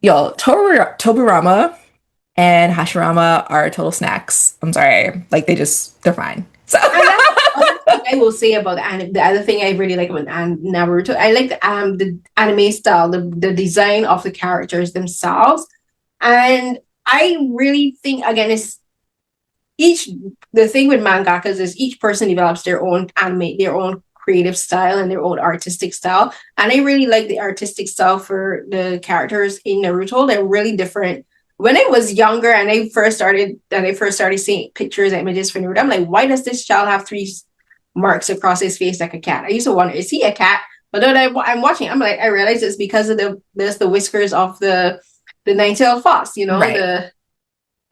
Yo, Tobirama and Hashirama are total snacks. I'm sorry. Like they're fine. So I will say about the other thing I really like about Naruto, I like the anime style, the design of the characters themselves. And I really think again it's the thing with mangakas is each person develops their own anime, their own creative style and their own artistic style. And I really like the artistic style for the characters in Naruto. They're really different. When I was younger and I first started seeing pictures and images for Naruto, I'm like, why does this child have 3 marks across his face like a cat? I used to wonder, is he a cat? But then I'm watching, I'm like, I realize it's because of the whiskers of the nine-tailed fox, you know, right.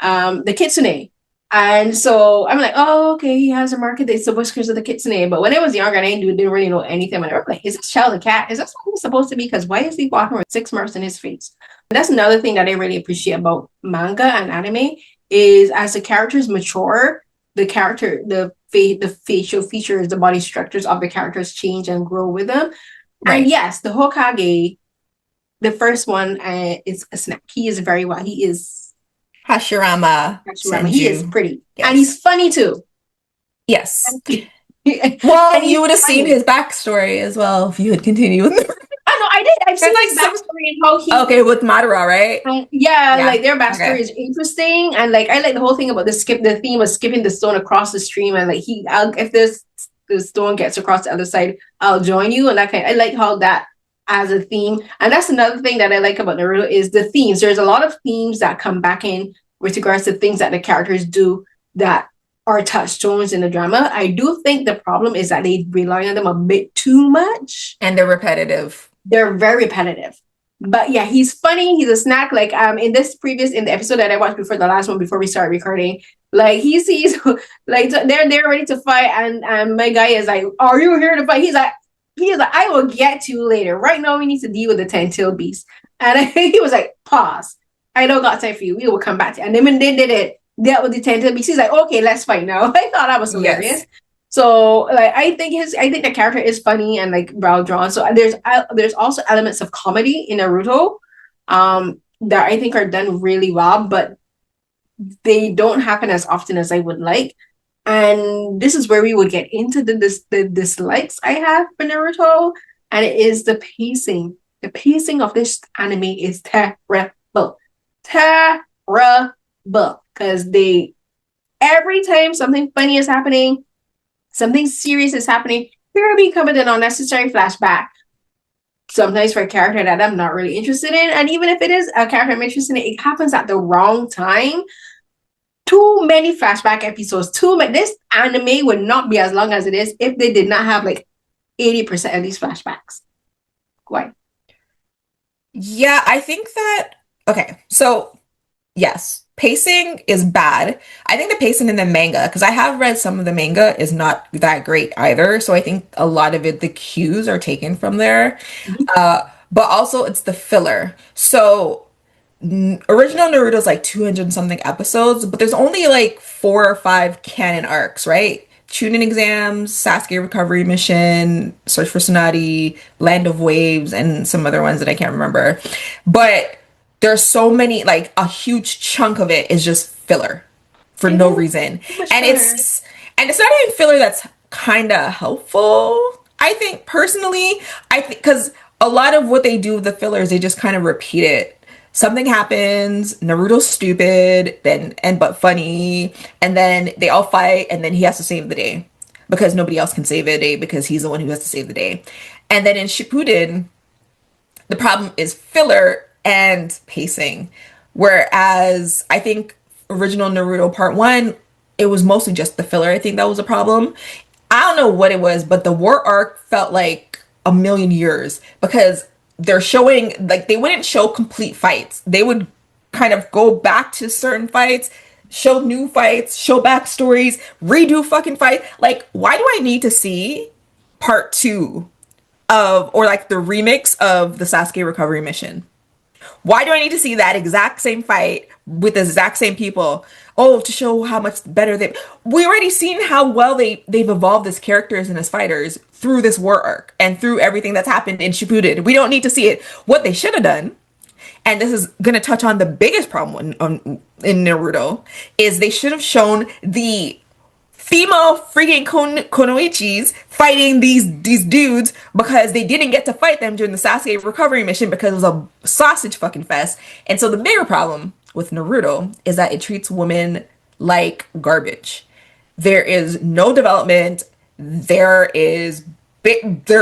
The kitsune. And so I'm like, oh, okay, he has a market. It's the whiskers of the kitsune. But when I was younger and I didn't really know anything, I'm like, is this child a cat? Is this what he's supposed to be? Because why is he walking with 6 marks in his face? And that's another thing that I really appreciate about manga and anime is as the characters mature, the character, the facial features, the body structures of the characters change and grow with them. And Right. yes, the Hokage, the first one, is a snap. He is very well. He is Hashirama Hashirama. He is Senju. pretty, and he's Yes. funny too. Yes. And Well, he's you would have seen funny. his backstory as well if you had continued with the I know I did. I've There's seen like his some backstory and how okay he. with Madara, right? Yeah, Yeah. like their backstory Okay. is interesting, and like I like the whole thing about the theme of skipping the stone across the stream, and like if there's the stone gets across the other side, I'll join you, and that kind. I like how that as a theme, and that's another thing that I like about Naruto is the themes. There's a lot of themes that come back in with regards to things that the characters do that are touchstones in the drama. I do think the problem is that they rely on them a bit too much. And they're repetitive. They're very repetitive. But yeah, he's funny. He's a snack. Like in the episode that I watched before the last one before we started recording, like he sees like they're ready to fight, and my guy is like, "Are you here to fight?" He's like, "I will get to you later. Right now, we need to deal with the 10-tailed beast." And he was like, "Pause. I don't got time for you. We will come back to you." And then when they did it, dealt with the 10-tailed beast, he's like, "Okay, let's fight now." I thought that was hilarious. Yes. So like I think the character is funny and like well drawn. So there's also elements of comedy in Naruto that I think are done really well, but they don't happen as often as I would like. And this is where we would get into the dislikes I have for Naruto, and it is the pacing. The pacing of this anime is terrible, terrible, because they every time something funny is happening, something serious is happening, here we come with an unnecessary flashback. Sometimes for a character that I'm not really interested in. And even if it is a character I'm interested in, it happens at the wrong time. Too many flashback episodes. Too many. This anime would not be as long as it is if they did not have like 80% of these flashbacks. Why? Yeah, I think that okay. So yes, pacing is bad. I think the pacing in the manga, because I have read some of the manga, is not that great either. So I think a lot of it, the cues are taken from there. But also it's the filler. So original Naruto's like 200 and something episodes, but there's only like 4 or 5 canon arcs, right? Chunin exams, Sasuke recovery mission, Search for Tsunade, Land of Waves, and some other ones that I can't remember. But there's so many, like a huge chunk of it is just filler for I no know. reason. Too much And filler. it's not even filler that's kind of helpful. I think personally, I think because a lot of what they do with the fillers, they just kind of repeat it. Something happens, Naruto's stupid, then and but funny, and then they all fight, and then he has to save the day because nobody else can save the day because he's the one who has to save the day. And then in Shippuden, the problem is filler and pacing. Whereas I think original Naruto Part 1, it was mostly just the filler. I think that was a problem. I don't know what it was, but the war arc felt like a million years because they're showing, like, they wouldn't show complete fights. They would kind of go back to certain fights, show new fights, show backstories, redo fucking fight. Like, why do I need to see part 2 of or like the remix of the Sasuke recovery mission? Why do I need to see that exact same fight with the exact same people? Oh, to show how much better they we already seen how well they've evolved as characters and as fighters through this war arc and through everything that's happened in Shippuden. We don't need to see it. What they should have done, and this is going to touch on the biggest problem in Naruto, is they should have shown the female freaking Konoichis fighting these dudes because they didn't get to fight them during the Sasuke recovery mission because it was a sausage fucking fest. And so the bigger problem with Naruto is that it treats women like garbage. There is no development. They're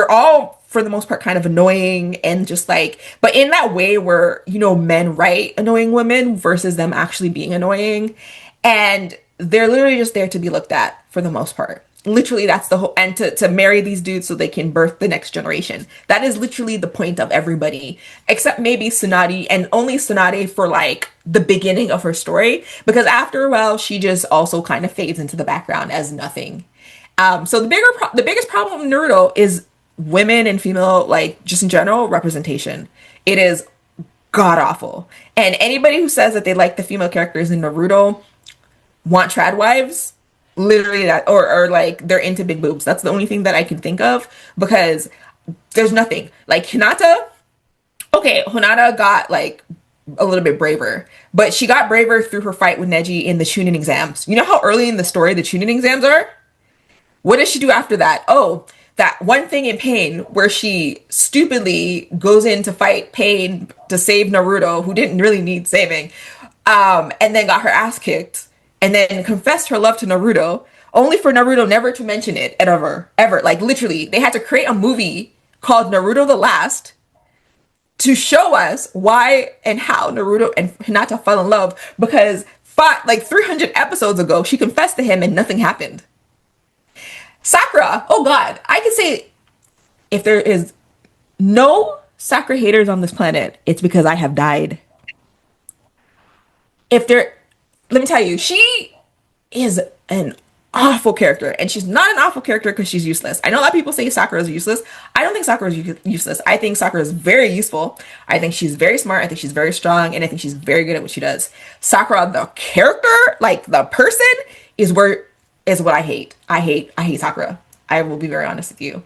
all for the most part kind of annoying and just like, but in that way where men write annoying women versus them actually being annoying. And they're literally just there to be looked at for the most part. Literally, that's the whole, and to marry these dudes so they can birth the next generation. That is literally the point of everybody, except maybe Tsunade, and only Tsunade for like the beginning of her story, because after a while, she just also kind of fades into the background as nothing. So the biggest problem with Naruto is women and female, like just in general, representation. It is god awful. And anybody who says that they like the female characters in Naruto want trad wives, Literally that, or like they're into big boobs. That's the only thing that I can think of because there's nothing like Hinata. Okay, Hinata got like a little bit braver, but she got braver through her fight with Neji in the Chunin exams. You know how early in the story the Chunin exams are? What does she do after that? Oh, that one thing in Pain where she stupidly goes in to fight Pain to save Naruto, who didn't really need saving, and then got her ass kicked, and then confessed her love to Naruto, only for Naruto never to mention it ever, ever. Like literally, they had to create a movie called Naruto the Last to show us why and how Naruto and Hinata fell in love because like 300 episodes ago, she confessed to him and nothing happened. Sakura, oh god, I can say if there is no Sakura haters on this planet, it's because I have died. If there, let me tell you, she is an awful character, and she's not an awful character because she's useless. I know a lot of people say Sakura is useless. I don't think Sakura is useless. I think Sakura is very useful. I think she's very smart. I think she's very strong, and I think she's very good at what she does. Sakura, the character, like the person, is what I hate. I hate Sakura. I will be very honest with you.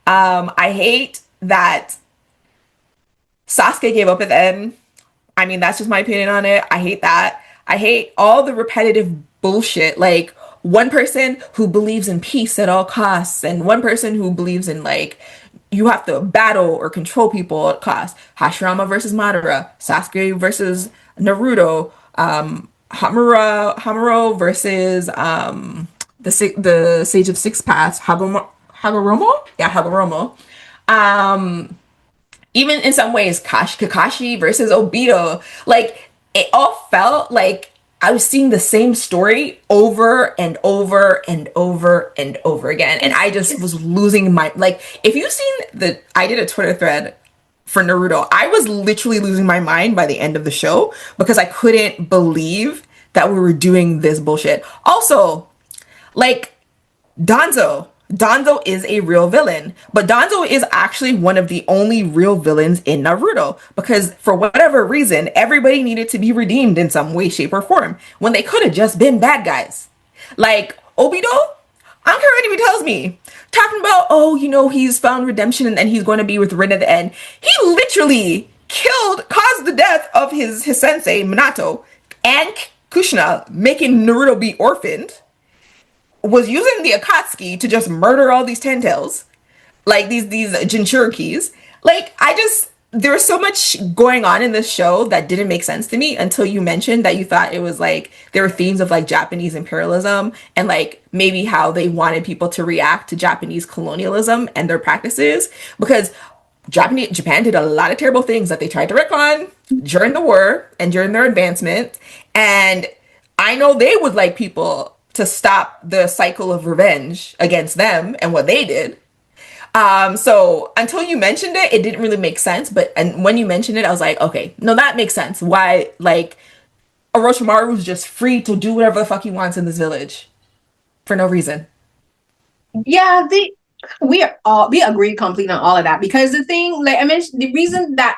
I hate that Sasuke gave up at the end. I mean, that's just my opinion on it. I hate that. I hate all the repetitive bullshit. Like one person who believes in peace at all costs, and one person who believes in like you have to battle or control people at cost. Hashirama versus Madara, Sasuke versus Naruto, Hamuro versus the Sage of Six Paths, Hagoromo? Yeah, Hagoromo. Um, Even in some ways, Kakashi versus Obito, like it all felt like I was seeing the same story over and over and over and over again, and I just was losing my like. If you've seen I did a Twitter thread for Naruto. I was literally losing my mind by the end of the show because I couldn't believe that we were doing this bullshit. Also, like Danzo. Danzo is a real villain, but Danzo is actually one of the only real villains in Naruto because for whatever reason, everybody needed to be redeemed in some way, shape, or form when they could have just been bad guys. Like Obito, I don't care what anybody tells me. Talking about, oh, you know, he's found redemption and then he's going to be with Rin at the end. He literally caused the death of his sensei, Minato, and Kushina, making Naruto be orphaned, was using the Akatsuki to just murder all these Tentails, like these Jinchurikis. Like I just there was so much going on in this show that didn't make sense to me until you mentioned that you thought it was like there were themes of like Japanese imperialism and like maybe how they wanted people to react to Japanese colonialism and their practices because Japan did a lot of terrible things that they tried to retcon during the war and during their advancement. And I know they would like people to stop the cycle of revenge against them and what they did. So until you mentioned it, it didn't really make sense. But and when you mentioned it, I was like, okay, no, that makes sense. Why like Orochimaru was just free to do whatever the fuck he wants in this village for no reason. Yeah, we agree completely on all of that because the thing, like I mentioned, the reason that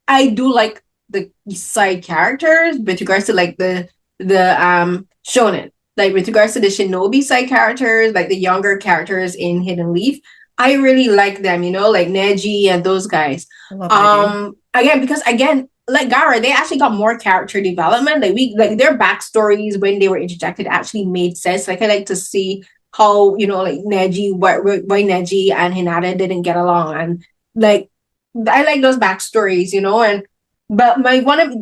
I do like the side characters with regards to like the shonen, like with regards to the shinobi side characters, like the younger characters in Hidden Leaf, I really like them, you know, like Neji and those guys. I love Neji. Again, because again, like Gara, they actually got more character development. Like we like their backstories when they were interjected actually made sense. Like I like to see how, you know, like Neji, why Neji and Hinata didn't get along. And like I like those backstories, you know, and but my one of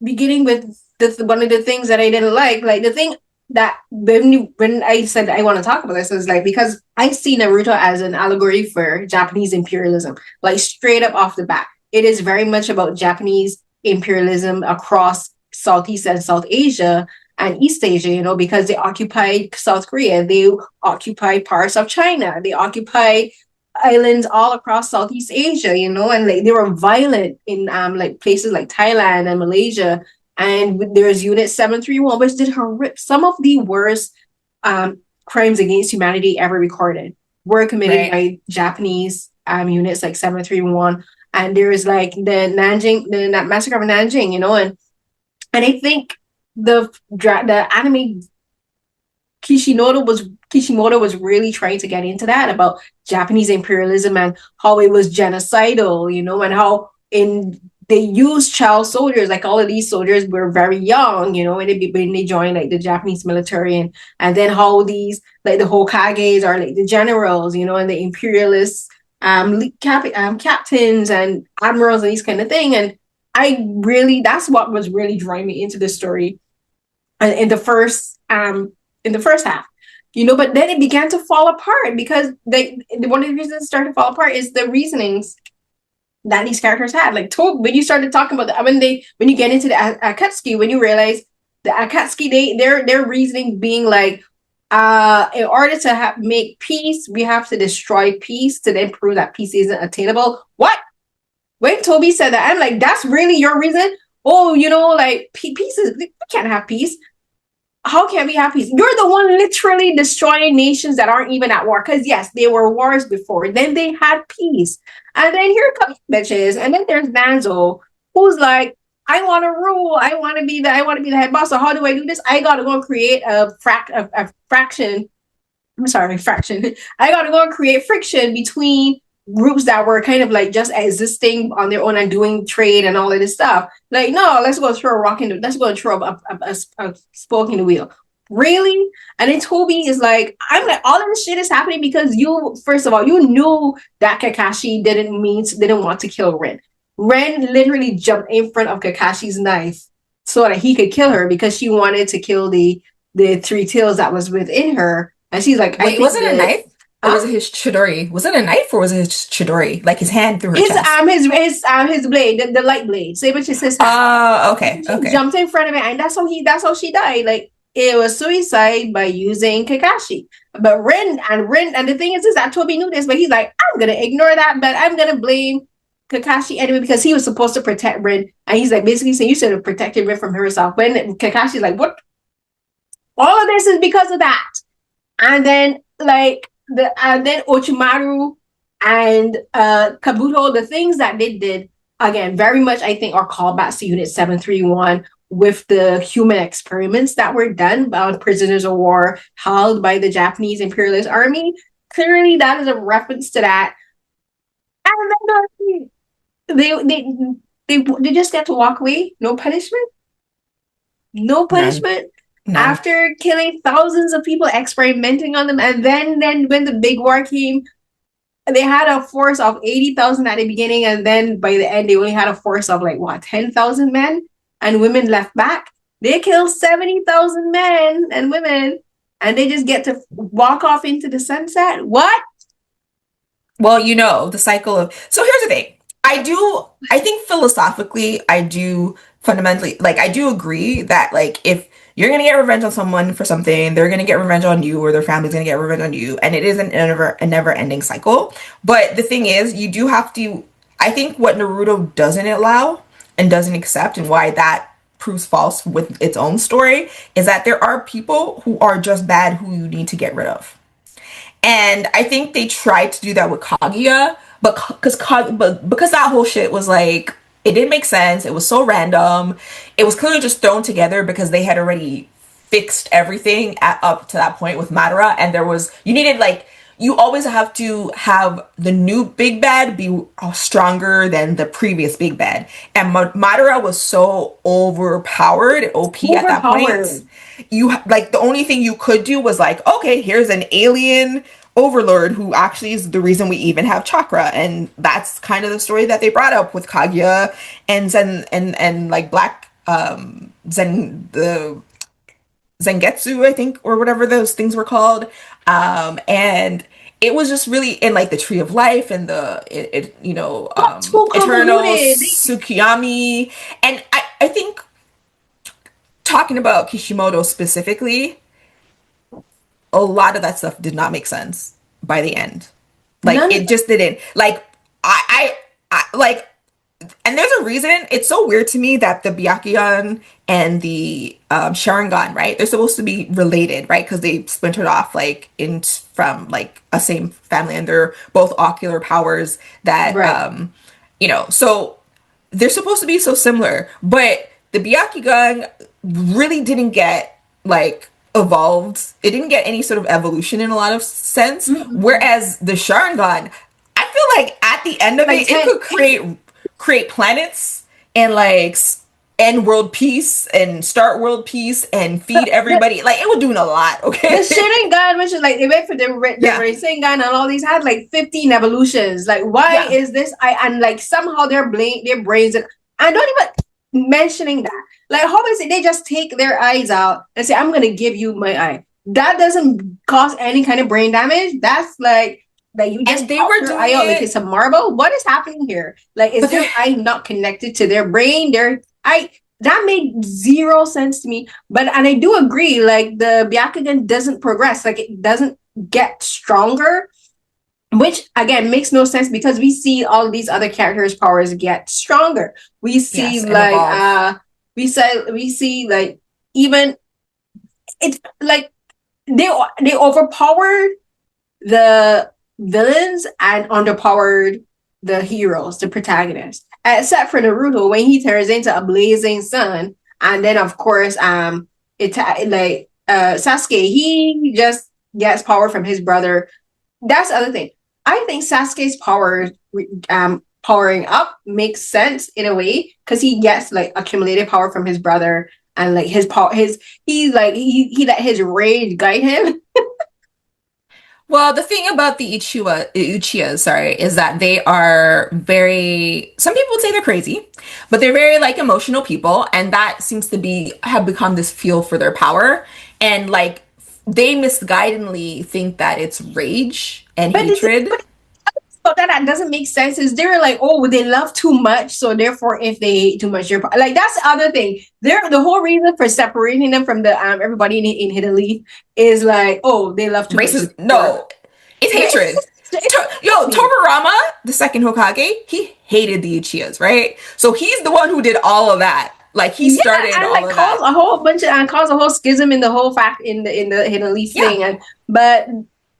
beginning with this one of the things that I didn't like the thing that when I said I want to talk about this is like because I see Naruto as an allegory for Japanese imperialism, like straight up off the bat. It is very much about Japanese imperialism across Southeast and South Asia and East Asia, you know, because they occupied South Korea, they occupied parts of China, they occupied islands all across Southeast Asia, you know, and like they were violent in like places like Thailand and Malaysia. And there's Unit 731, which did some of the worst crimes against humanity ever recorded were committed Right. by Japanese units like 731. And there's like the massacre of Nanjing, you know, and I think the anime Kishimoto was really trying to get into that about Japanese imperialism and how it was genocidal, and how in they used child soldiers, like all of these soldiers were very young, when they joined like the Japanese military, and then how these like the Hokages are like the generals, and the imperialists captains and admirals and these kind of thing. And that's what was really drawing me into the story in the first half, but then it began to fall apart because one of the reasons it started to fall apart is the reasonings that these characters had. Like when you started talking about when you get into the Akatsuki, when you realize the Akatsuki, their reasoning being like, in order to make peace, we have to destroy peace to then prove that peace isn't attainable. What? When Toby said that, I'm like, that's really your reason? Oh, like peace is, we can't have peace. How can we have peace? You're the one literally destroying nations that aren't even at war. Because yes, there were wars before. Then they had peace. And then here comes bitches. And then there's Danzo, who's like, I want to rule. I want to be the head boss. So how do I do this? I gotta go and create a fraction. I'm sorry, fraction. I gotta go and create friction between groups that were kind of like just existing on their own and doing trade and all of this stuff. Like, no, let's go and throw a spoke in the wheel. Really? And then Toby is like, I'm like, all of this shit is happening because first of all, you knew that Kakashi didn't want to kill Ren. Ren literally jumped in front of Kakashi's knife so that he could kill her because she wanted to kill the three tails that was within her. And she's like, wait, was it a knife? Or was it his chidori? Was it a knife or was it his chidori? Like his hand through her chest? His blade, the light blade. Saber to his hand. Oh, okay. She jumped in front of it, and that's how she died. Like it was suicide by using Kakashi. But Ren, and the thing is that Toby knew this, but he's like, I'm gonna ignore that, but I'm gonna blame Kakashi anyway because he was supposed to protect Ren, and he's like basically saying you should have protected Ren from herself. When Kakashi's like, what? All of this is because of that. And then then Ochimaru and Kabuto, the things that they did, again, very much I think are callbacks to Unit 731 with the human experiments that were done on prisoners of war held by the Japanese imperialist army. Clearly that is a reference to that. And then they just get to walk away, no punishment. No punishment. No. After killing thousands of people, experimenting on them, and then when the big war came, they had a force of 80,000 at the beginning, and then by the end, they only had a force of 10,000 men and women left back. They killed 70,000 men and women, and they just get to walk off into the sunset. What? Well, the cycle of. So here's the thing. I think philosophically, I do fundamentally, I do agree that, if you're going to get revenge on someone for something, they're going to get revenge on you or their family's going to get revenge on you. And it is a never ending cycle. But the thing is, you do have to, I think what Naruto doesn't allow and doesn't accept, and why that proves false with its own story, is that there are people who are just bad who you need to get rid of. And I think they tried to do that with Kaguya, but because that whole shit was it didn't make sense. It was so random. It was clearly just thrown together because they had already fixed everything up to that point with Madara, and you needed you always have to have the new big bad be stronger than the previous big bad, and Madara was so overpowered, OP at that point. You the only thing you could do was okay, here's an alien overlord who actually is the reason we even have chakra, and that's kind of the story that they brought up with Kaguya and Zen and Black the Zangetsu, I think, or whatever those things were called, and it was just really in the Tree of Life and the Eternal Tsukiyami, and I think talking about Kishimoto specifically, a lot of that stuff did not make sense by the end. It just didn't. And there's a reason. It's so weird to me that the Byakugan and the Sharingan, right? They're supposed to be related, right? Because they splintered off from a same family, and they're both ocular powers that, right. So they're supposed to be so similar, but the Byakugan really didn't get evolved. It didn't get any sort of evolution in a lot of sense. Mm-mm. Whereas the Sharingan, I feel like at the end of Like it, it 10, could create planets and like end world peace and start world peace and feed the, everybody. Like it was doing a lot. the Okay. Sharingan, which is like they went for the Yeah. Rasengan and all these had like 15 evolutions. Like, why Yeah. is this? And like somehow their brains and I don't even mentioning that. Like, how is it they just take their eyes out and say, "I'm gonna give you my eye." That doesn't cause any kind of brain damage. That's like you just And they pop were their doing eye out like it, it's a marble. What is happening here? Like, is but their they're eye not connected to their brain? Their eye that made zero sense to me. But and I do agree, like the Byakugan doesn't progress, like it doesn't get stronger, which again makes no sense because we see all these other characters' powers get stronger. We see yes, and like evolve. we see like even it's like they overpowered the villains and underpowered the heroes, the protagonists. Except for Naruto when he turns into a blazing sun, and then of course, Sasuke, he just gets power from his brother. That's the other thing. I think Sasuke's powering up makes sense in a way because he gets like accumulated power from his brother and like his power his he let his rage guide him. Well, the thing about the Uchihas, sorry, is that they are very, some people would say they're crazy, but they're very like emotional people, and that seems to be have become this field for their power. And like they misguidedly think that it's rage and But this hatred. so that doesn't make sense. Is they're like, oh, they love too much, so therefore, if they hate too much, you're like that's the other thing. They're the whole reason for separating them from the everybody in Hidden Leaf is like, oh, they love too much. Racist. No, it's hatred. Yo, Tobirama, the second Hokage, he hated the Uchihas, right? So he's the one who did all of that. Like he Yeah, started and all like of that. cause a whole bunch of and cause a whole schism in the whole fact in the Hidden Leaf Yeah, thing. And but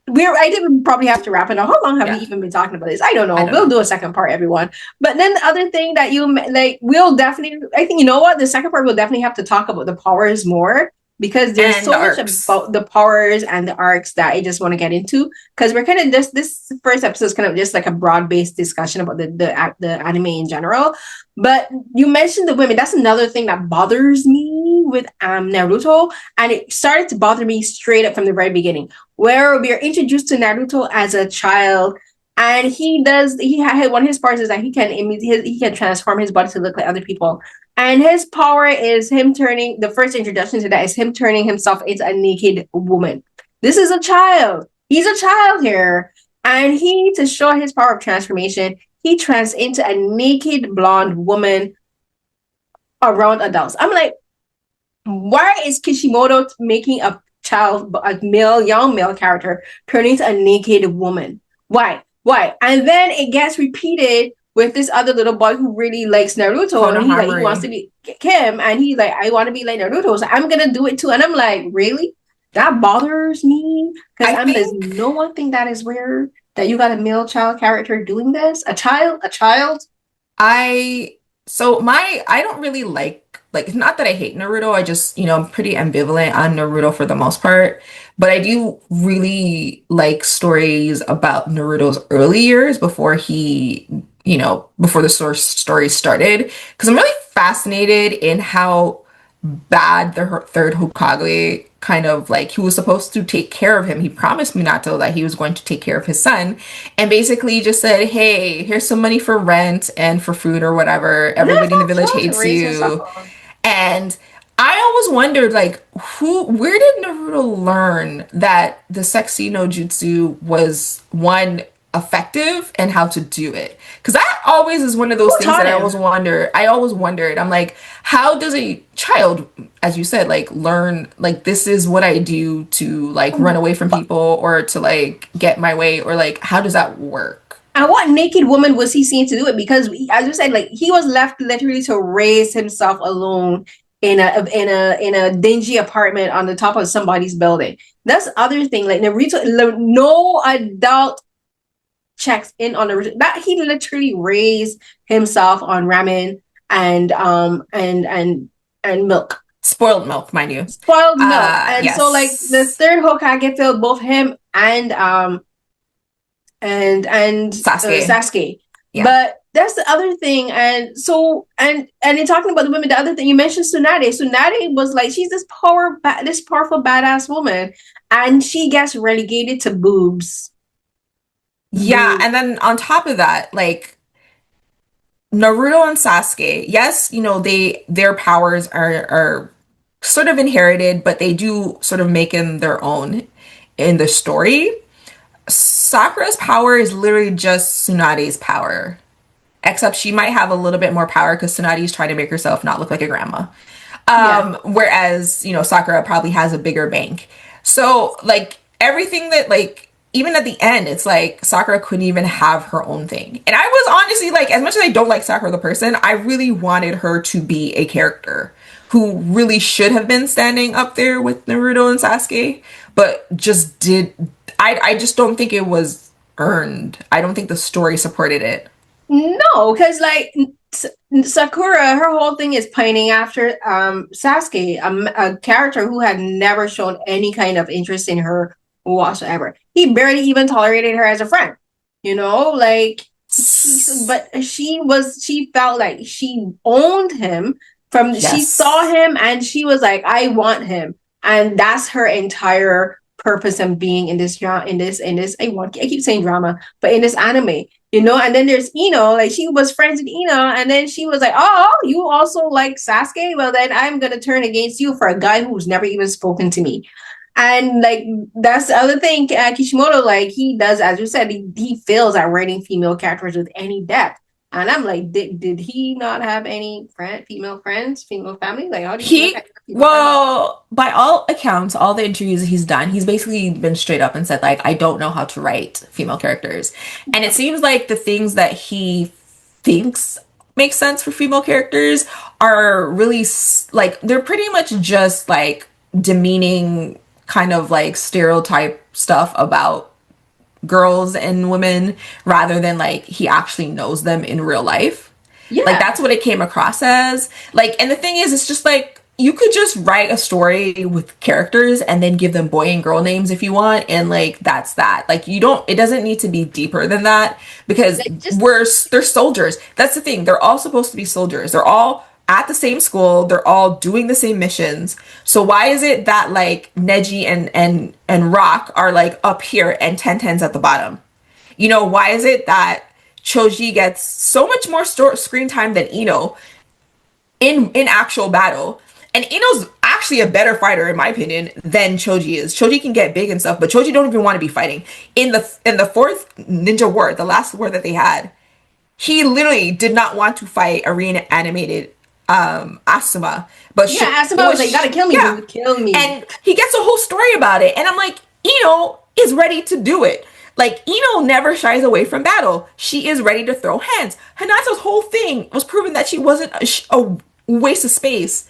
we're I think we probably have to wrap it up. How long have we yeah. even been talking about this? I don't I know. don't We'll know. do a second part, everyone. But then the other thing that you like, we'll definitely. I think you know what the second part we'll definitely have to talk about the powers more because there's And the so much arcs. about the powers and the arcs that I just want to get into because we're kind of just this first episode is kind of just like a broad based discussion about the anime in general. But you mentioned the women. That's another thing that bothers me with Naruto, and it started to bother me straight up from the very beginning, where we are introduced to Naruto as a child, and he had one of his powers is that he can transform his body to look like other people, and his power is him turning. The first introduction to that is him turning himself into a naked woman. This is a child. He's a child here, and he to show his power of transformation he trans into a naked blonde woman around adults. I'm like, why is Kishimoto making young male character turn into a naked woman? Why? Why? And then it gets repeated with this other little boy who really likes Naruto, and he wants to Konohamaru. be Kim, and he like I want to be like Naruto, so I'm gonna do it too. And I'm like, really? That bothers me because I I'm there's think no one thing that is weird that you got a male child character doing this. A child. I so my I don't really like not that I hate Naruto, I just, I'm pretty ambivalent on Naruto for the most part, but I do really like stories about Naruto's early years before before the source story started because I'm really fascinated in how bad the third Hokage kind of like he was supposed to take care of him. He promised Minato that he was going to take care of his son and basically just said, "Hey, here's some money for rent and for food or whatever. And that's Everybody in the not village supposed to hates raise yourself you." on. And I always wondered like where did Naruto learn that the sexy no jutsu was one effective and how to do it? Because that always is one of those Who things that taught I always him? wonder. I always wondered. I'm like, how does a child, as you said, like learn like this is what I do to like run away from people or to like get my way or like how does that work? And what naked woman was he seen to do it? Because, as you said, like he was left literally to raise himself alone in a dingy apartment on the top of somebody's building. That's the other thing. Like Naruto, no adult checks in on Naruto. That he literally raised himself on ramen and and milk. Spoiled milk, mind you. spoiled milk. And so like the Yes. third Hokage failed both him and Sasuke. Sasuke. Yeah. But that's the other thing. And so and in talking about the women, the other thing you mentioned Tsunade. Tsunade was like she's this powerful badass woman, and she gets relegated to boobs. Yeah, Boobs. and then on top of that, like Naruto and Sasuke, yes, their powers are sort of inherited, but they do sort of make them their own in the story. Sakura's power is literally just Tsunade's power, except she might have a little bit more power because Tsunade is trying to make herself not look like a grandma. Yeah. Whereas, Sakura probably has a bigger bank. So, like, everything that, like, even at the end, it's like Sakura couldn't even have her own thing. And I was honestly like, as much as I don't like Sakura the person, I really wanted her to be a character who really should have been standing up there with Naruto and Sasuke, but just did. I just don't think it was earned. I don't think the story supported it. No, because like Sakura, her whole thing is pining after Sasuke, a character who had never shown any kind of interest in her whatsoever. He barely even tolerated her as a friend. You know, like she felt like she owned him she saw Yes. him and she was like, I want him. And that's her entire purpose of being in this drama, I keep saying drama, but in this anime, you know. And then there's Ino, like she was friends with Ino, and then she was like, oh, you also like Sasuke, well then I'm gonna turn against you for a guy who's never even spoken to me. And like that's the other thing, Kishimoto, like he does, as you said, he fails at writing female characters with any depth. And I'm like, did he not have any female friends, female family? Like, how do you look He, at your female family? well, by all accounts, all the interviews he's done, he's basically been straight up and said, like, I don't know how to write female characters. And it seems like the things that he thinks make sense for female characters are really, like, they're pretty much just, like, demeaning, kind of like stereotype stuff about girls and women rather than like he actually knows them in real life. Like Yeah. that's what it came across as. Like, and the thing is, it's just like you could just write a story with characters and then give them boy and girl names if you want, and like that's that. Like you don't. It doesn't need to be deeper than that because Like just they're soldiers. That's the thing. They're all supposed to be soldiers. They're all at the same school. They're all doing the same missions. So why is it that like Neji and Rock are like up here and Tenten's at the bottom? Why is it that Choji gets so much more screen time than Ino in actual battle? And Ino's actually a better fighter in my opinion than Choji is. Choji can get big and stuff, but Choji don't even want to be fighting. In the fourth Ninja War, the last war that they had, he literally did not want to fight a reanimated Asuma, but yeah, it Asuma was like, you was gotta kill me, yeah, dude. Kill me. and he gets a whole story about it, and I'm like, Ino is ready to do it. Like Ino never shies away from battle. She is ready to throw hands. Hinata's whole thing was proving that she wasn't a waste of space.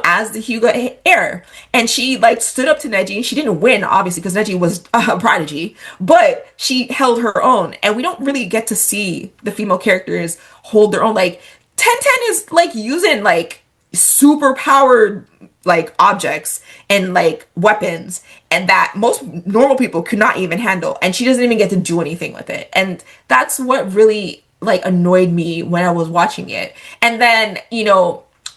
As the Hyuga heir, and she like stood up to Neji. She didn't win, obviously, because Neji was a prodigy, but she held her own. And we don't really get to see the female characters hold their own. Like Tenten is like using like super powered like objects and like weapons and that most normal people could not even handle, and she doesn't even get to do anything with it. And that's what really like annoyed me when I was watching it. And then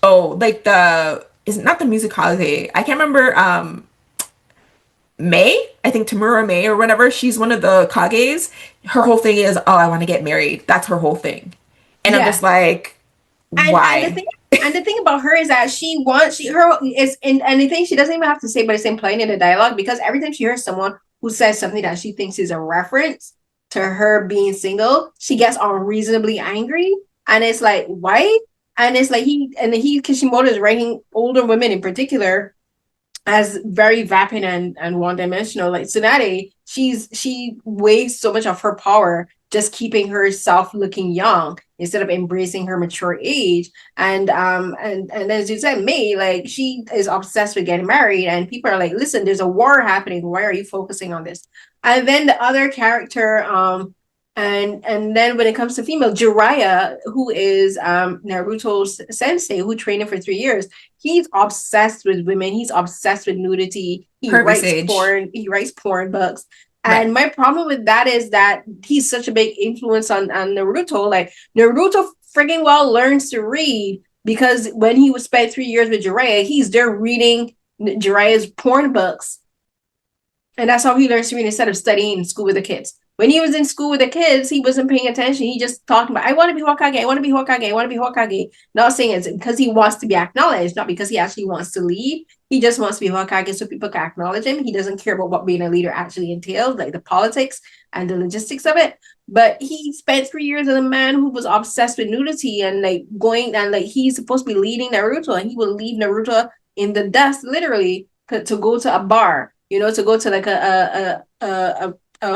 oh, like the is not the musicale, I can't remember. May, I think Tamura May or whatever, she's one of the Kages. Her whole thing is, oh, I want to get married. That's her whole thing. And I'm Yeah. just like, And the why? thing about her is that she wants she her is in anything she doesn't even have to say, but it's implying in the dialogue, because every time she hears someone who says something that she thinks is a reference to her being single, she gets unreasonably angry. And it's like, why? And it's like he Kishimoto is writing older women in particular as very vapid and one dimensional. Like Tsunade, she wastes so much of her power just keeping herself looking young instead of embracing her mature age. And as you said, May, like she is obsessed with getting married, and people are like, listen, there's a war happening. Why are you focusing on this? And then the other character, And then when it comes to female, Jiraiya, who is Naruto's sensei, who trained him for 3 years, he's obsessed with women. He's obsessed with nudity. He Perfect writes age. porn. He writes porn books. Right. And my problem with that is that he's such a big influence on Naruto. Like Naruto frigging well learns to read because when he was spent 3 years with Jiraiya, he's there reading Jiraiya's porn books, and that's how he learns to read instead of studying in school with the kids. When he was in school with the kids, he wasn't paying attention. He just talked about, I want to be Hokage, I want to be Hokage, I want to be Hokage. Not saying it's because he wants to be acknowledged, not because he actually wants to lead. He just wants to be Hokage so people can acknowledge him. He doesn't care about what being a leader actually entails, like the politics and the logistics of it. But he spent 3 years as a man who was obsessed with nudity and like going and like he's supposed to be leading Naruto, and he will leave Naruto in the dust literally to go to a bar, to go to like a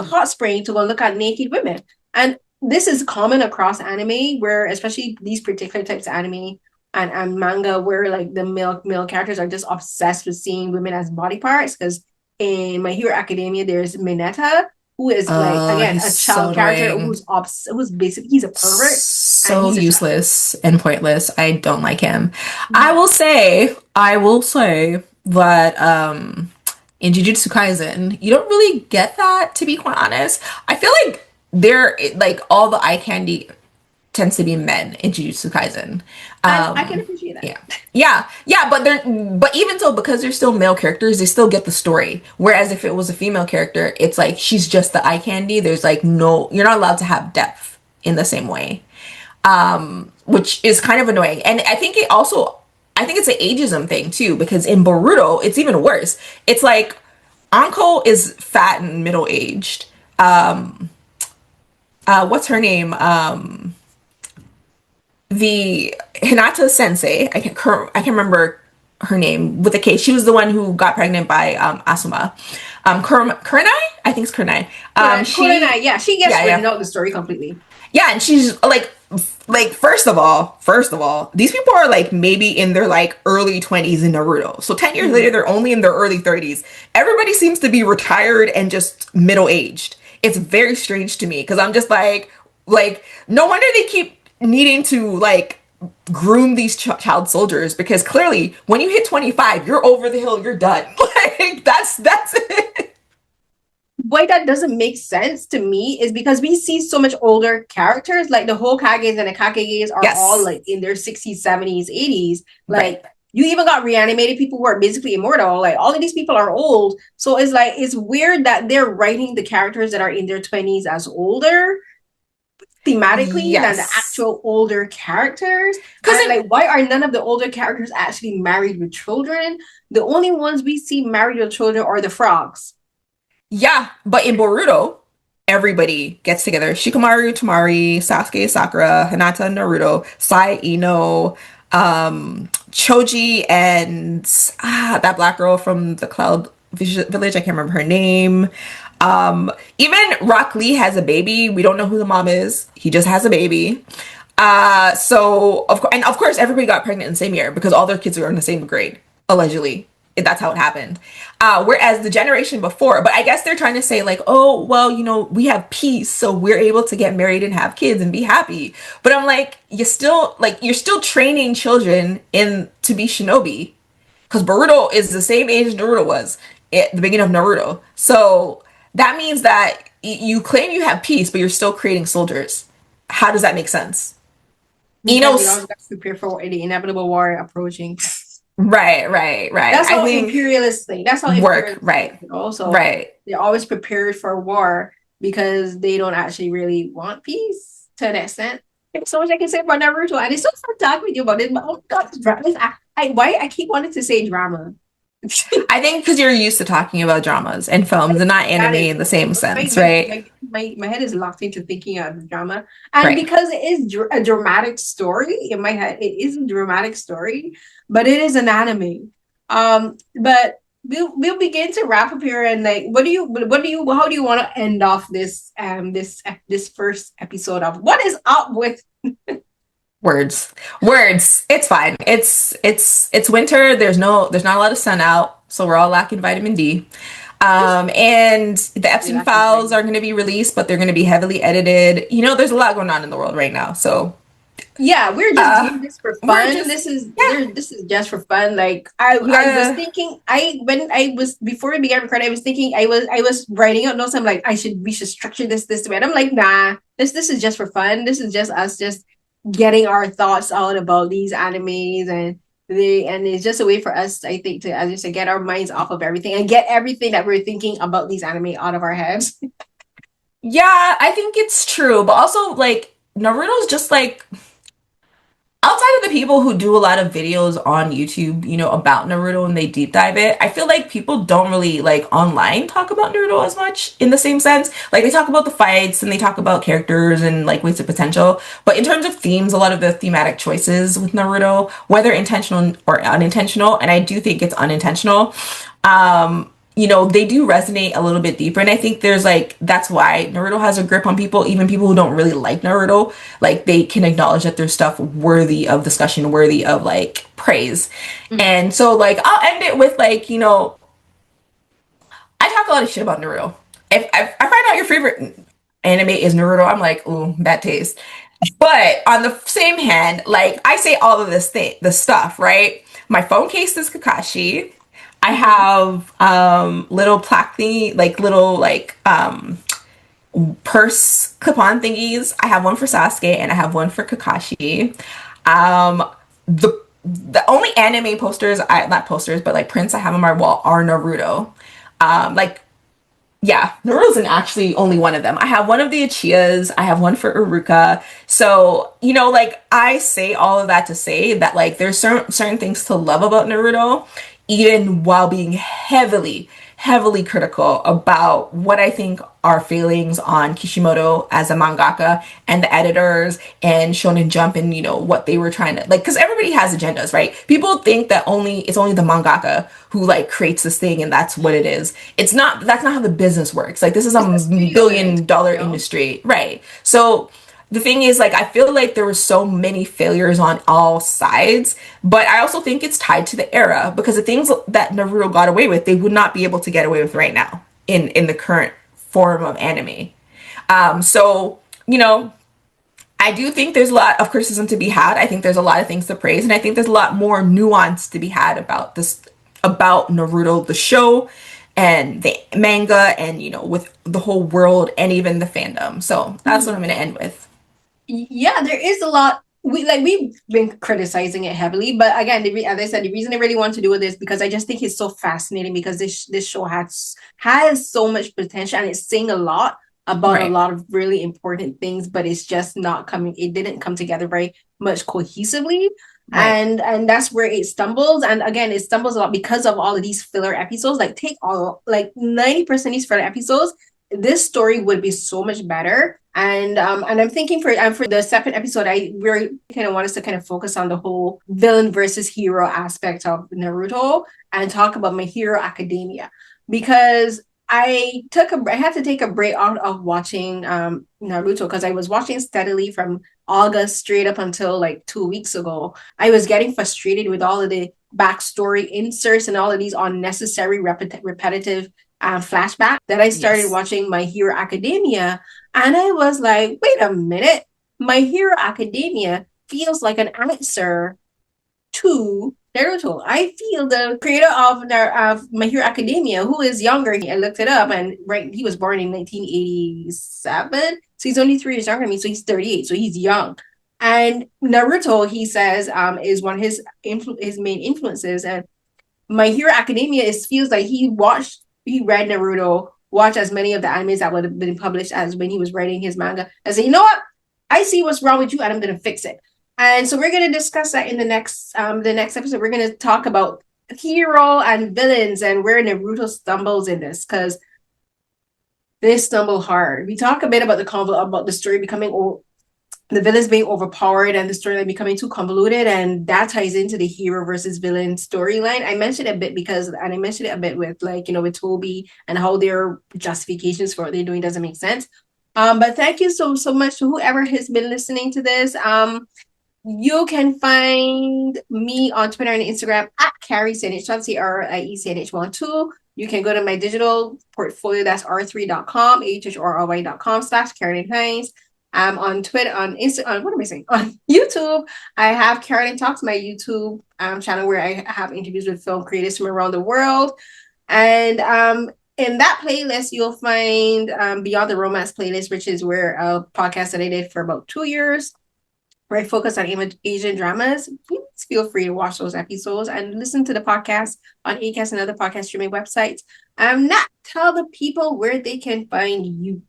hot spring to go look at naked women. And this is common across anime, where especially these particular types of anime and manga, where like the male characters are just obsessed with seeing women as body parts. Because in My Hero Academia, there's Mineta, who is like again He's a so child character annoying. who's basically he's a pervert and So he's a child. useless and pointless. I don't like him. Mm-hmm. I will say that in Jujutsu Kaisen, you don't really get that, to be quite honest. I feel like they're like all the eye candy tends to be men in Jujutsu Kaisen. And I can appreciate that. Yeah. Yeah, but even so, because they're still male characters, they still get the story. Whereas if it was a female character, it's like she's just the eye candy. There's like no, you're not allowed to have depth in the same way, which is kind of annoying. And I think it's an ageism thing too, because in Boruto, it's even worse. It's like Anko is fat and middle aged. What's her name? The Hinata Sensei. I can remember her name with a K. She was the one who got pregnant by Asuma. Kurenai, I think it's Kurenai. Korana, yeah, she gets Yeah, written yeah, out the story completely. yeah, and she's like first of all, these people are like maybe in their like early 20s in Naruto. So 10 years later, Mm-hmm. they're only in their early 30s. Everybody seems to be retired and just middle aged. It's very strange to me because I'm just like no wonder they keep needing to like groom these child soldiers because clearly when you hit 25, you're over the hill, you're done. Like that's it. Why that doesn't make sense to me is because we see so much older characters, like the Hokages and the Kakeges are all Yes. like in their 60s, 70s, 80s. Right. Like you even got reanimated people who are basically immortal. Like all of these people are old. So it's like it's weird that they're writing the characters that are in their 20s as older thematically than the Yes. actual older characters. Because And like why are none of the older characters actually married with children? The only ones we see married with children are the frogs. yeah, but in Boruto, everybody gets together. Shikamaru, Tamari, Sasuke, Sakura, Hinata, Naruto, Sai, Ino, Choji, and that black girl from the Cloud Village. I can't remember her name. Even Rock Lee has a baby. We don't know who the mom is. He just has a baby. So of course everybody got pregnant in the same year because all their kids were in the same grade, allegedly. That's how it happened. Whereas the generation before, but I guess they're trying to say like, oh, well, we have peace, so we're able to get married and have kids and be happy. But I'm like, you're still training children in to be shinobi because Boruto is the same age Naruto was at the beginning of Naruto. So that means that you claim you have peace, but you're still creating soldiers. How does that make sense? Because you Ino's always got to prepare for the inevitable war approaching. right. That's I how think imperialists think. That's how work, imperialists think. right, Also, right. they're always prepared for war because they don't actually really want peace to an extent. There's so much I can say about Naruto, and it's so fun talking with you about it. But oh God, drama! Why I keep wanting to say drama. I think because you're used to talking about dramas and films and not anime That is in the same my, sense, my right? my my head is locked into thinking of drama, and Right. because it is a dramatic story in my head, it is a dramatic story, but it is an anime. But we'll begin to wrap up here, and like, how do you want to end off this first episode of what is up with Words. It's fine. It's winter. There's not a lot of sun out, so we're all lacking vitamin D. And the Yeah, Epstein that's files exciting. are going to be released, but they're going to be heavily edited. There's a lot going on in the world right now. So, Yeah, we're just uh, doing this for we're fun. just, This is yeah, there. This is just for fun. Like I was yeah. thinking. I when I was before we began recording, I was thinking. I was writing out notes. I'm like, we should structure this way. And I'm like, nah. This is just for fun. This is just us just getting our thoughts out about these animes and it's just a way for us, I think, to as you said, get our minds off of everything and get everything that we're thinking about these anime out of our heads. Yeah, I think it's true. But also, like, Naruto's just like, outside of the people who do a lot of videos on YouTube, about Naruto and they deep dive it, I feel like people don't really like online talk about Naruto as much in the same sense. Like they talk about the fights and they talk about characters and like wasted potential. But in terms of themes, a lot of the thematic choices with Naruto, whether intentional or unintentional, and I do think it's unintentional, they do resonate a little bit deeper. And I think there's like, that's why Naruto has a grip on people, even people who don't really like Naruto. Like, they can acknowledge that there's stuff worthy of discussion, worthy of like praise. Mhm. And so, like, I'll end it with like, I talk a lot of shit about Naruto. If I find out your favorite anime is Naruto, I'm like, ooh, bad taste. But on the same hand, like I say all of this stuff, right? My phone case is Kakashi. I Mhm. have little plaque thingy, like little like purse clip-on thingies. I have one for Sasuke and I have one for Kakashi. Um, the only anime posters, I not posters, but like prints I have on my wall are Naruto. Like, yeah, Naruto's actually only one of them. I have one of the Uchihas. I have one for Uruka. So, like I say all of that to say that like there's certain things to love about Naruto, even while being heavily critical about what I think are failings on Kishimoto as a mangaka and the editors and Shonen Jump and what they were trying to like, because everybody has agendas, right? People think that it's only the mangaka who like creates this thing and that's what it is. That's not how the business works. Like, this is a It's the studio that makes billion-dollar it. industry, right? So the thing is, like, I feel like there were so many failures on all sides, but I also think it's tied to the era because the things that Naruto got away with, they would not be able to get away with right now in the current form of anime. So, I do think there's a lot of criticism to be had. I think there's a lot of things to praise, and I think there's a lot more nuance to be had about Naruto the show and the manga and with the whole world and even the fandom. So that's what I'm Mhm. going to end with. Yeah, there is a lot. We've been criticizing it heavily, but again, as I said, the reason I really want to do it is because I just think it's so fascinating because this show has so much potential and it's saying a lot about a Right. lot of really important things, but it's just not coming. It didn't come together very much cohesively, Right. and that's where it stumbles. And again, it stumbles a lot because of all of these filler episodes. Like take all like 90% of these filler episodes, this story would be so much better. And I'm thinking for the second episode, I really kind of want us to kind of focus on the whole villain versus hero aspect of Naruto and talk about My Hero Academia because I had to take a break out of watching Naruto because I was watching steadily from August straight up until like 2 weeks ago. I was getting frustrated with all of the backstory inserts and all of these unnecessary repetitive flashback that I started Yes. watching My Hero Academia. And I was like, wait a minute. My Hero Academia feels like an answer to Naruto. I feel the creator of My Hero Academia, who is younger, I looked it up, and right, he was born in 1987, so he's only 3 years younger than me. So he's 38, so he's young. And Naruto, he says, is one of his main influences, and My Hero Academia is feels like he read Naruto, watched as many of the animes that would have been published as when he was writing his manga, and say, you know what, I see what's wrong with you, and I'm gonna fix it. And so we're gonna discuss that in the next episode. We're gonna talk about hero and villains and where Naruto stumbles in this because they stumble hard. We talk a bit about the story becoming the villains being overpowered and the storyline becoming too convoluted, and that ties into the hero versus villain storyline. I mentioned it a bit because, and I mentioned it a bit with like with Toby and how their justifications for what they're doing doesn't make sense. But thank you so much to whoever has been listening to this. You can find me on Twitter and Instagram at Carrie CNH, CRIECNH12. You can go to my digital portfolio, that's r3.com, HHRRY.com/Carolyn. On Twitter, on Instagram, what am I saying? On YouTube, I have Carolyn Talks, my YouTube channel where I have interviews with film creators from around the world. And in that playlist, you'll find Beyond the Romance playlist, which is where a podcast that I did for about 2 years, where I focus on Asian dramas. Please feel free to watch those episodes and listen to the podcast on Acast and other podcast streaming websites. Nat, tell the people where they can find you.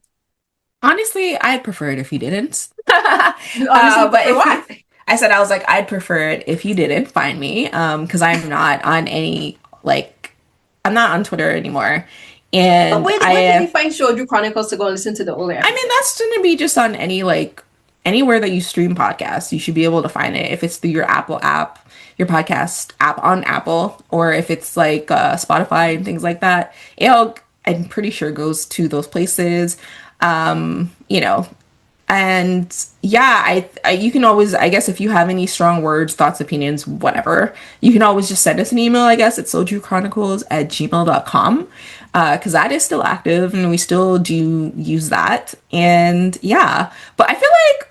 Honestly, I'd prefer it if you didn't. You honestly But prefer if what? you, I said I was like, I'd prefer it if you didn't find me, because I'm not on any like, I'm not on Twitter anymore, But and where can they find Shoujo Chronicles to go and listen to the older I mean, episodes? that's gonna be just on any like anywhere that you stream podcasts. You should be able to find it if it's through your Apple app, your podcast app on Apple, or if it's like Spotify and things like that. It'll, I'm pretty sure, goes to those places. You know, and yeah, you can always, I guess, if you have any strong words, thoughts, opinions, whatever, you can always just send us an email, I guess, at sojuchronicles@gmail.com, because that is still active and we still do use that. And yeah, but I feel like,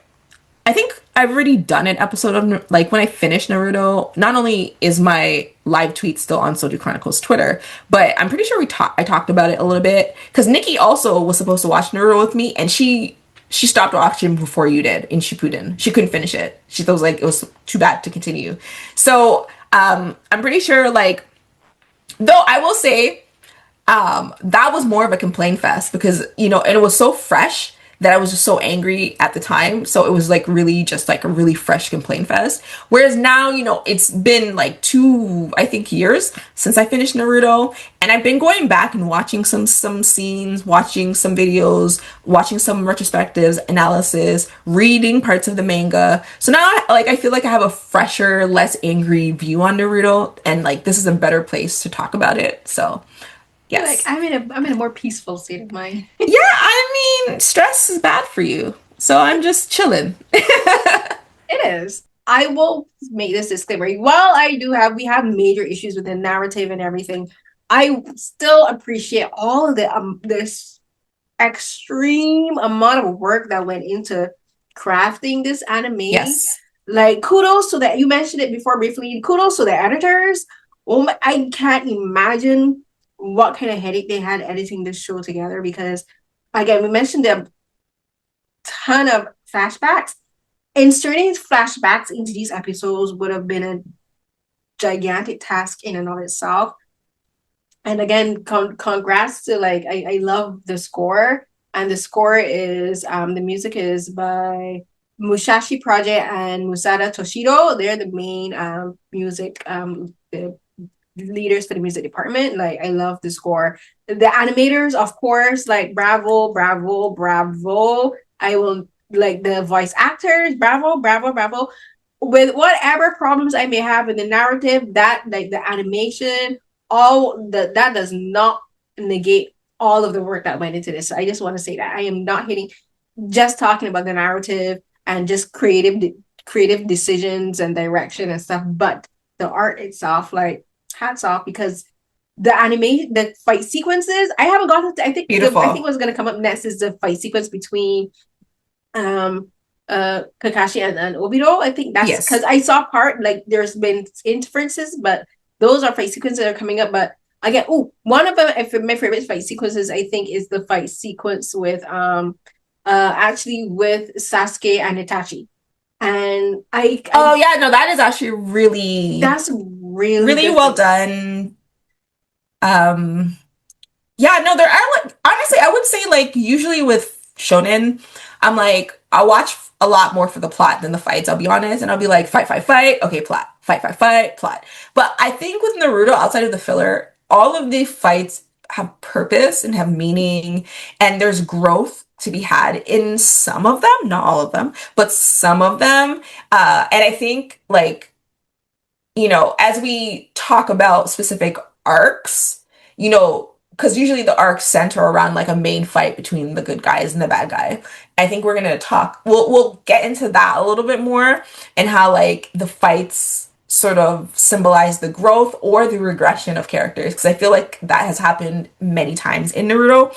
I think I've already done an episode of, like, when I finished Naruto, not only is my live tweet still on Soju Chronicles Twitter, but I'm pretty sure I talked about it a little bit because Nikki also was supposed to watch Naruto with me, and she stopped watching before you did in Shippuden. She couldn't finish it. She was like, it was too bad to continue. So I'm pretty sure, like, though I will say that was more of a complaint fest because, and it was so fresh that I was just so angry at the time. So it was like really just like a really fresh complaint fest. Whereas now, it's been like 2, I think, years since I finished Naruto, and I've been going back and watching some scenes, watching some videos, watching some retrospectives, analysis, reading parts of the manga. So now, like, I feel like I have a fresher, less angry view on Naruto, and like this is a better place to talk about it. So You're like, yes. I'm in a more peaceful state of mind. Yeah, I mean, stress is bad for you. So I'm just chilling. It is. I will make this disclaimer. While we have major issues with the narrative and everything, I still appreciate all of this extreme amount of work that went into crafting this anime. Yes. Like, kudos to that. You mentioned it before briefly. Kudos to the editors. Oh my, I can't imagine what kind of headache they had editing this show together because, again, we mentioned a ton of flashbacks. Inserting flashbacks into these episodes would have been a gigantic task in and of itself. And again, congrats to, like, I love the score. And the score is the music is by Musashi Project and Musada Toshido. They're the main music the leaders for the music department. Like, I love the score. The animators, of course, like, bravo, bravo, bravo. I will, like, the voice actors, bravo, bravo, bravo. With whatever problems I may have in the narrative, that, like, the animation, that does not negate all of the work that went into this. So I just want to say that I am not hitting just talking about the narrative and just creative decisions and direction and stuff, but the art itself, like, hats off, because the fight sequences, I haven't gotten to, I think Beautiful. what's gonna come up next is the fight sequence between um Kakashi and Obito. I think that's because Yes. I saw part, like, there's been inferences, but those are fight sequences that are coming up. But again, one of them, my favorite fight sequences, I think, is the fight sequence with actually with Sasuke and Itachi. And Oh yeah, no, that is actually really, that's really really good well fight. done. Um, yeah, no, there are, like, honestly, I would say, like, usually with shonen, I'm like, I'll watch a lot more for the plot than the fights, I'll be honest, and I'll be like, fight, fight, fight, okay, plot, fight, fight, fight, plot. But I think with Naruto, outside of the filler, all of the fights have purpose and have meaning, and there's growth to be had in some of them, not all of them, but some of them. And I think, like, as we talk about specific arcs, because usually the arcs center around like a main fight between the good guys and the bad guy. I think we'll get into that a little bit more, and how, like, the fights sort of symbolize the growth or the regression of characters, because I feel like that has happened many times in Naruto.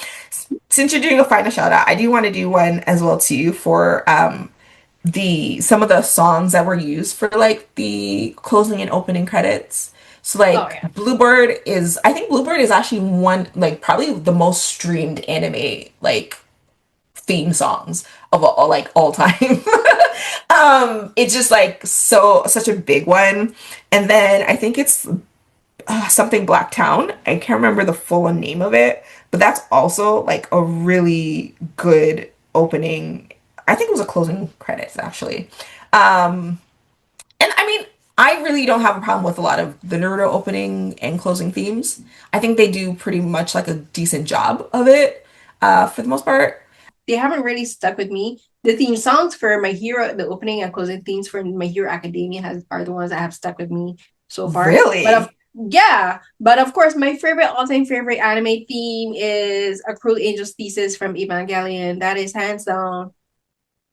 Since you're doing a final shout out, I do want to do one as well too for the some of the songs that were used for like the closing and opening credits. So Oh like yeah. Bluebird is, I think Bluebird is actually one, like probably the most streamed anime like theme songs of all time. It's just like so such a big one. And then I think it's something Black Town. I can't remember the full name of it, but that's also like a really good opening. I think it was a closing credits actually. And I mean, I really don't have a problem with a lot of the Naruto opening and closing themes. I think they do pretty much like a decent job of it, for the most part. They haven't really stuck with me. The theme songs for My Hero, the opening and closing themes for My Hero Academia are the ones that have stuck with me so far. But of Really? yeah, but of course, my favorite all-time favorite anime theme is A Cruel Angel's Thesis from Evangelion. That is hands down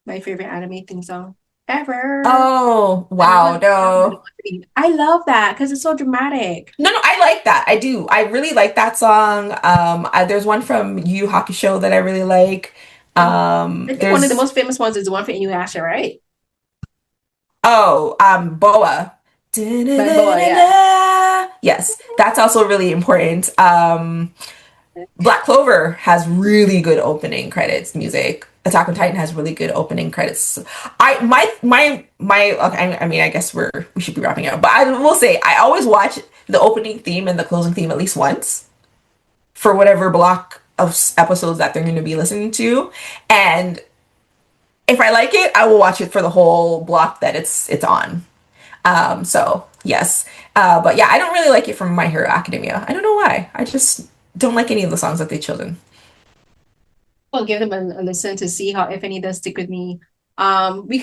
my favorite anime theme song ever. Oh, And I wow, want that one to no. be. I love that because it's so dramatic. No, no, I like that. I do. I really like that song. There's one from Yu Yu Hakusho that I really like. And I think one of the There's most famous ones is the one for Inuyasha, right? Boa. By Boa, yeah. Da-na-na-na-na. Yes, that's also really important. Black Clover has really good opening credits music. Attack on Titan has really good opening credits. Okay, I mean, I guess we should be wrapping up, but I will say I always watch the opening theme and the closing theme at least once for whatever block of episodes that they're going to be listening to, and if I like it, I will watch it for the whole block that it's on. So yes, but yeah, I don't really like it from My Hero Academia. I don't know why. I just don't like any of the songs that they've chosen. I'll give them a listen to see how if any does stick with me. We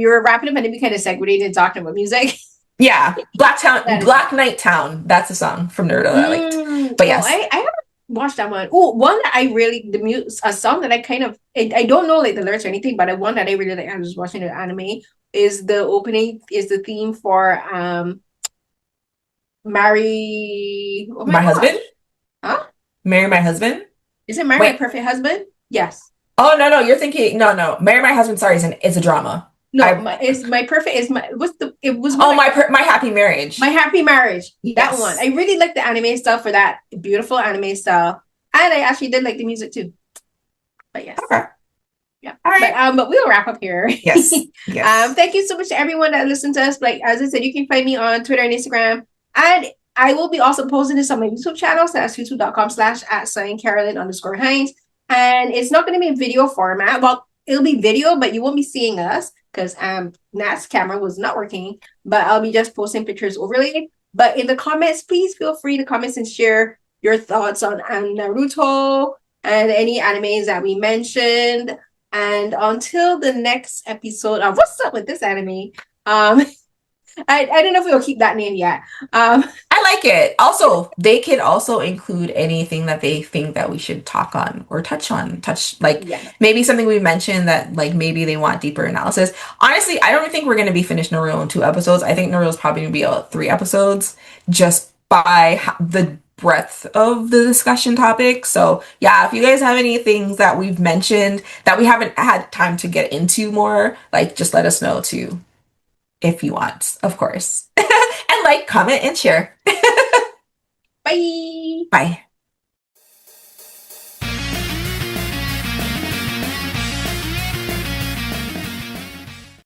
were wrapping up and then we kind of segued into talking about music. Yeah, That is Black Knight Town. That's a song from Naruto that I liked. But Oh, yes, I haven't watched that one. Oh, one that I really a song that I kind of I don't know like the lyrics or anything, but one that I really like. I was watching the anime is the opening is the theme for Marry. Oh my My Husband, gosh, huh? Marry My Husband. Is it Marry My Wait, Perfect Husband? Yes. oh no, no, you're thinking no, no, Marry My Husband. Sorry, is a drama. No, I my is my perfect is my what's the it was one oh that my Happy My Marriage. Happy Marriage. That one. Yes. I really like the anime stuff for that beautiful anime style. And I actually did like the music too. But yes. Okay. Yeah. All right. But we'll wrap up here. Yes. Yes. Thank you so much to everyone that listened to us. Like as I said, you can find me on Twitter and Instagram. And I will be also posting this on my YouTube channel. So that's youtube.com/@ Carolyn underscore Hines. And it's not going to be in video format. Well, it'll be video, but you won't be seeing us because Nat's camera was not working. But I'll be just posting pictures overlay. But in the comments, please feel free to comment and share your thoughts on Naruto and any animes that we mentioned. And until the next episode of What's Up with This Anime, I don't know if we'll keep that name yet. I like it. Also, they could also include anything that they think that we should talk on or touch on. Touch like Yeah. maybe something we mentioned that like maybe they want deeper analysis. Honestly, I don't think we're gonna be finished Naruto in 2 episodes. I think Naruto's probably gonna be about 3 episodes just by the breadth of the discussion topic. So yeah, if you guys have any things that we've mentioned that we haven't had time to get into more, like just let us know too, if you want, of course. And like, comment, and share. Bye. Bye.